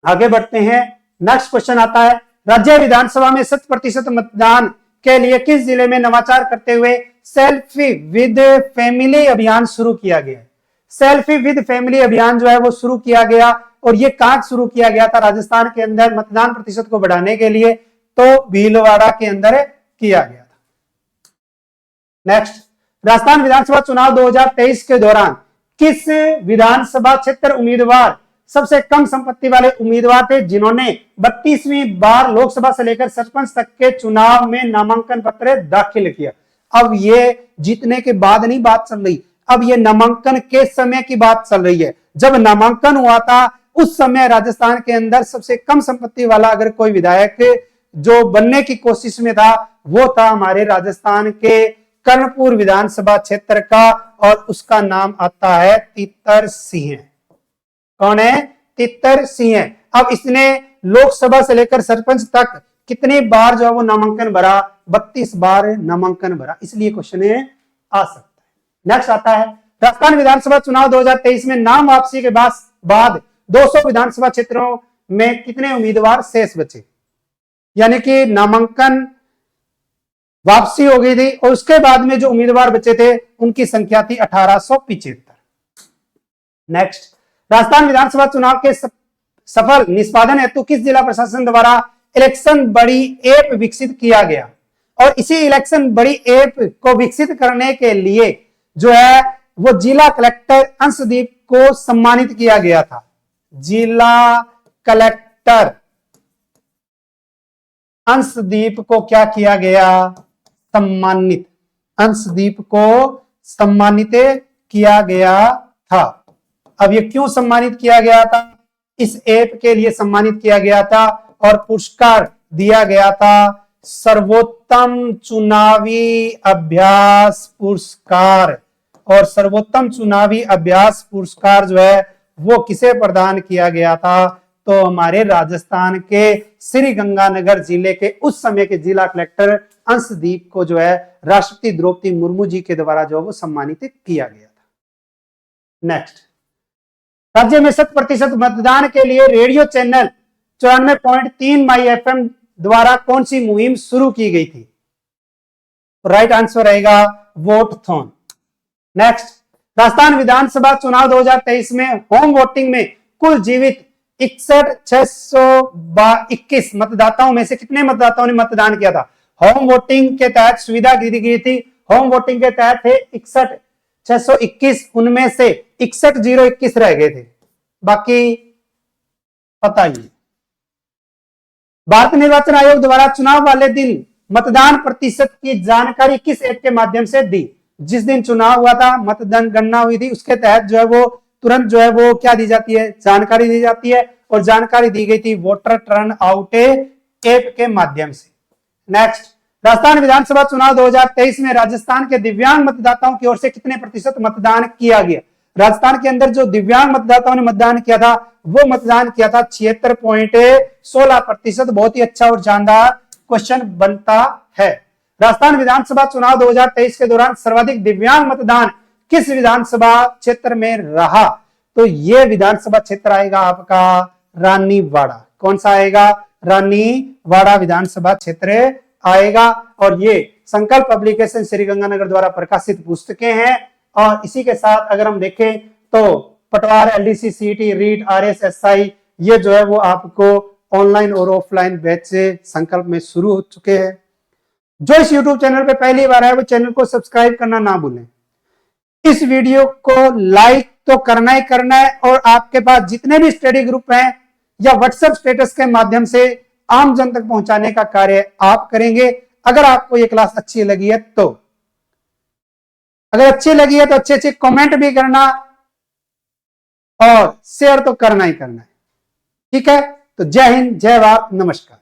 आगे बढ़ते हैं। नेक्स्ट क्वेश्चन आता है, राज्य विधानसभा में 100% मतदान के लिए किस जिले में नवाचार करते हुए सेल्फी विद फैमिली अभियान शुरू किया गया। सेल्फी विद फैमिली अभियान जो है वो शुरू किया गया और ये कहां शुरू किया गया था, राजस्थान के अंदर मतदान प्रतिशत को बढ़ाने के लिए, तो भीलवाड़ा के अंदर किया गया था। नेक्स्ट, राजस्थान विधानसभा चुनाव 2023 के दौरान किस विधानसभा क्षेत्र उम्मीदवार सबसे कम संपत्ति वाले उम्मीदवार थे जिन्होंने 32वीं बार लोकसभा से लेकर सरपंच तक के चुनाव में नामांकन पत्र दाखिल किया। अब ये जीतने के बाद नहीं बात चल रही, अब ये नामांकन के समय की बात चल रही है। जब नामांकन हुआ था उस समय राजस्थान के अंदर सबसे कम संपत्ति वाला अगर कोई विधायक जो बनने की कोशिश में था वो था हमारे राजस्थान के कर्णपुर विधानसभा क्षेत्र का और उसका नाम आता है तितर सिंह। कौन है, तितर सिंह। अब इसने लोकसभा से लेकर सरपंच तक कितनी बार जो है वो नामांकन भरा, 32 बार नामांकन भरा, इसलिए क्वेश्चन आ सकता है। नेक्स्ट आता है, राजस्थान विधानसभा चुनाव 2023 में नाम वापसी के बाद 200 विधानसभा क्षेत्रों में कितने उम्मीदवार शेष बचे, यानी कि नामांकन वापसी हो गई थी और उसके बाद में जो उम्मीदवार बचे थे उनकी संख्या थी 1875। नेक्स्ट, राजस्थान विधानसभा चुनाव के सफल निष्पादन हेतु किस जिला प्रशासन द्वारा इलेक्शन बड़ी ऐप विकसित किया गया, और इसी इलेक्शन बड़ी ऐप को विकसित करने के लिए जो है वो जिला कलेक्टर अंशदीप को सम्मानित किया गया था। जिला कलेक्टर अंशदीप को क्या किया गया, सम्मानित, अंशदीप को सम्मानित किया गया था। अब ये क्यों सम्मानित किया गया था, इस ऐप के लिए सम्मानित किया गया था और पुरस्कार दिया गया था सर्वोत्तम चुनावी अभ्यास पुरस्कार। और सर्वोत्तम चुनावी अभ्यास पुरस्कार जो है वो किसे प्रदान किया गया था, तो हमारे राजस्थान के श्री गंगानगर जिले के उस समय के जिला कलेक्टर अंशदीप को जो है राष्ट्रपति द्रौपदी मुर्मू जी के द्वारा जो वो सम्मानित किया गया था। नेक्स्ट, राज्य में 100% मतदान के लिए रेडियो चैनल 94.3 माई FM द्वारा कौन सी मुहिम शुरू की गई थी, तो राइट आंसर रहेगा वोट थॉन। नेक्स्ट, राजस्थान विधानसभा चुनाव 2023 में होम वोटिंग में कुल जीवित 61,621 मतदाताओं में से कितने मतदाताओं ने मतदान किया था? होम वोटिंग के तहत सुविधा दी गई थी, होम वोटिंग के तहत थे 61,621, उनमें से 61,021 रह गए थे, बाकी पता ही। भारत निर्वाचन आयोग द्वारा चुनाव वाले दिन मतदान प्रतिशत की जानकारी किस ऐप के माध्यम से दी? जिस दिन चुनाव हुआ था, मतदान गणना हुई थी, उसके तहत जो है वो तुरंत जो है वो क्या दी जाती है? जानकारी दी जाती है, और जानकारी दी गई थी वोटर टर्न आउट ऐप के माध्यम से। नेक्स्ट, राजस्थान विधानसभा चुनाव 2023 में राजस्थान के दिव्यांग मतदाताओं की ओर से कितने प्रतिशत मतदान किया गया? राजस्थान के अंदर जो दिव्यांग मतदाताओं ने मतदान किया था, वो मतदान किया था 76.16%। बहुत ही अच्छा और शानदार क्वेश्चन बनता है। राजस्थान विधानसभा चुनाव 2023 के दौरान सर्वाधिक दिव्यांग मतदान किस विधानसभा क्षेत्र में रहा? तो यह विधानसभा क्षेत्र आएगा आपका रानीवाड़ा। कौन सा आएगा? रानीवाड़ा विधानसभा क्षेत्र आएगा। और ये संकल्प पब्लिकेशन श्रीगंगानगर द्वारा प्रकाशित पुस्तकें हैं। और इसी के साथ अगर हम देखें तो पटवार, एलडीसी, सीईटी, रीट, आरएसएसआई, ये जो है वो आपको ऑनलाइन और ऑफलाइन बैच से संकल्प में शुरू हो चुके हैं। जो इस YouTube चैनल पे पहली बार आए वो चैनल को सब्सक्राइब करना ना भूलें। इस वीडियो को लाइक तो करना ही करना है, और आपके पास जितने भी स्टडी ग्रुप हैं या व्हाट्सएप स्टेटस के माध्यम से आम जन तक पहुंचाने का कार्य आप करेंगे। अगर आपको ये क्लास अच्छी लगी है तो अच्छे अच्छे कमेंट भी करना, और शेयर तो करना ही करना है। ठीक है, तो जय हिंद, जय भारत, नमस्कार।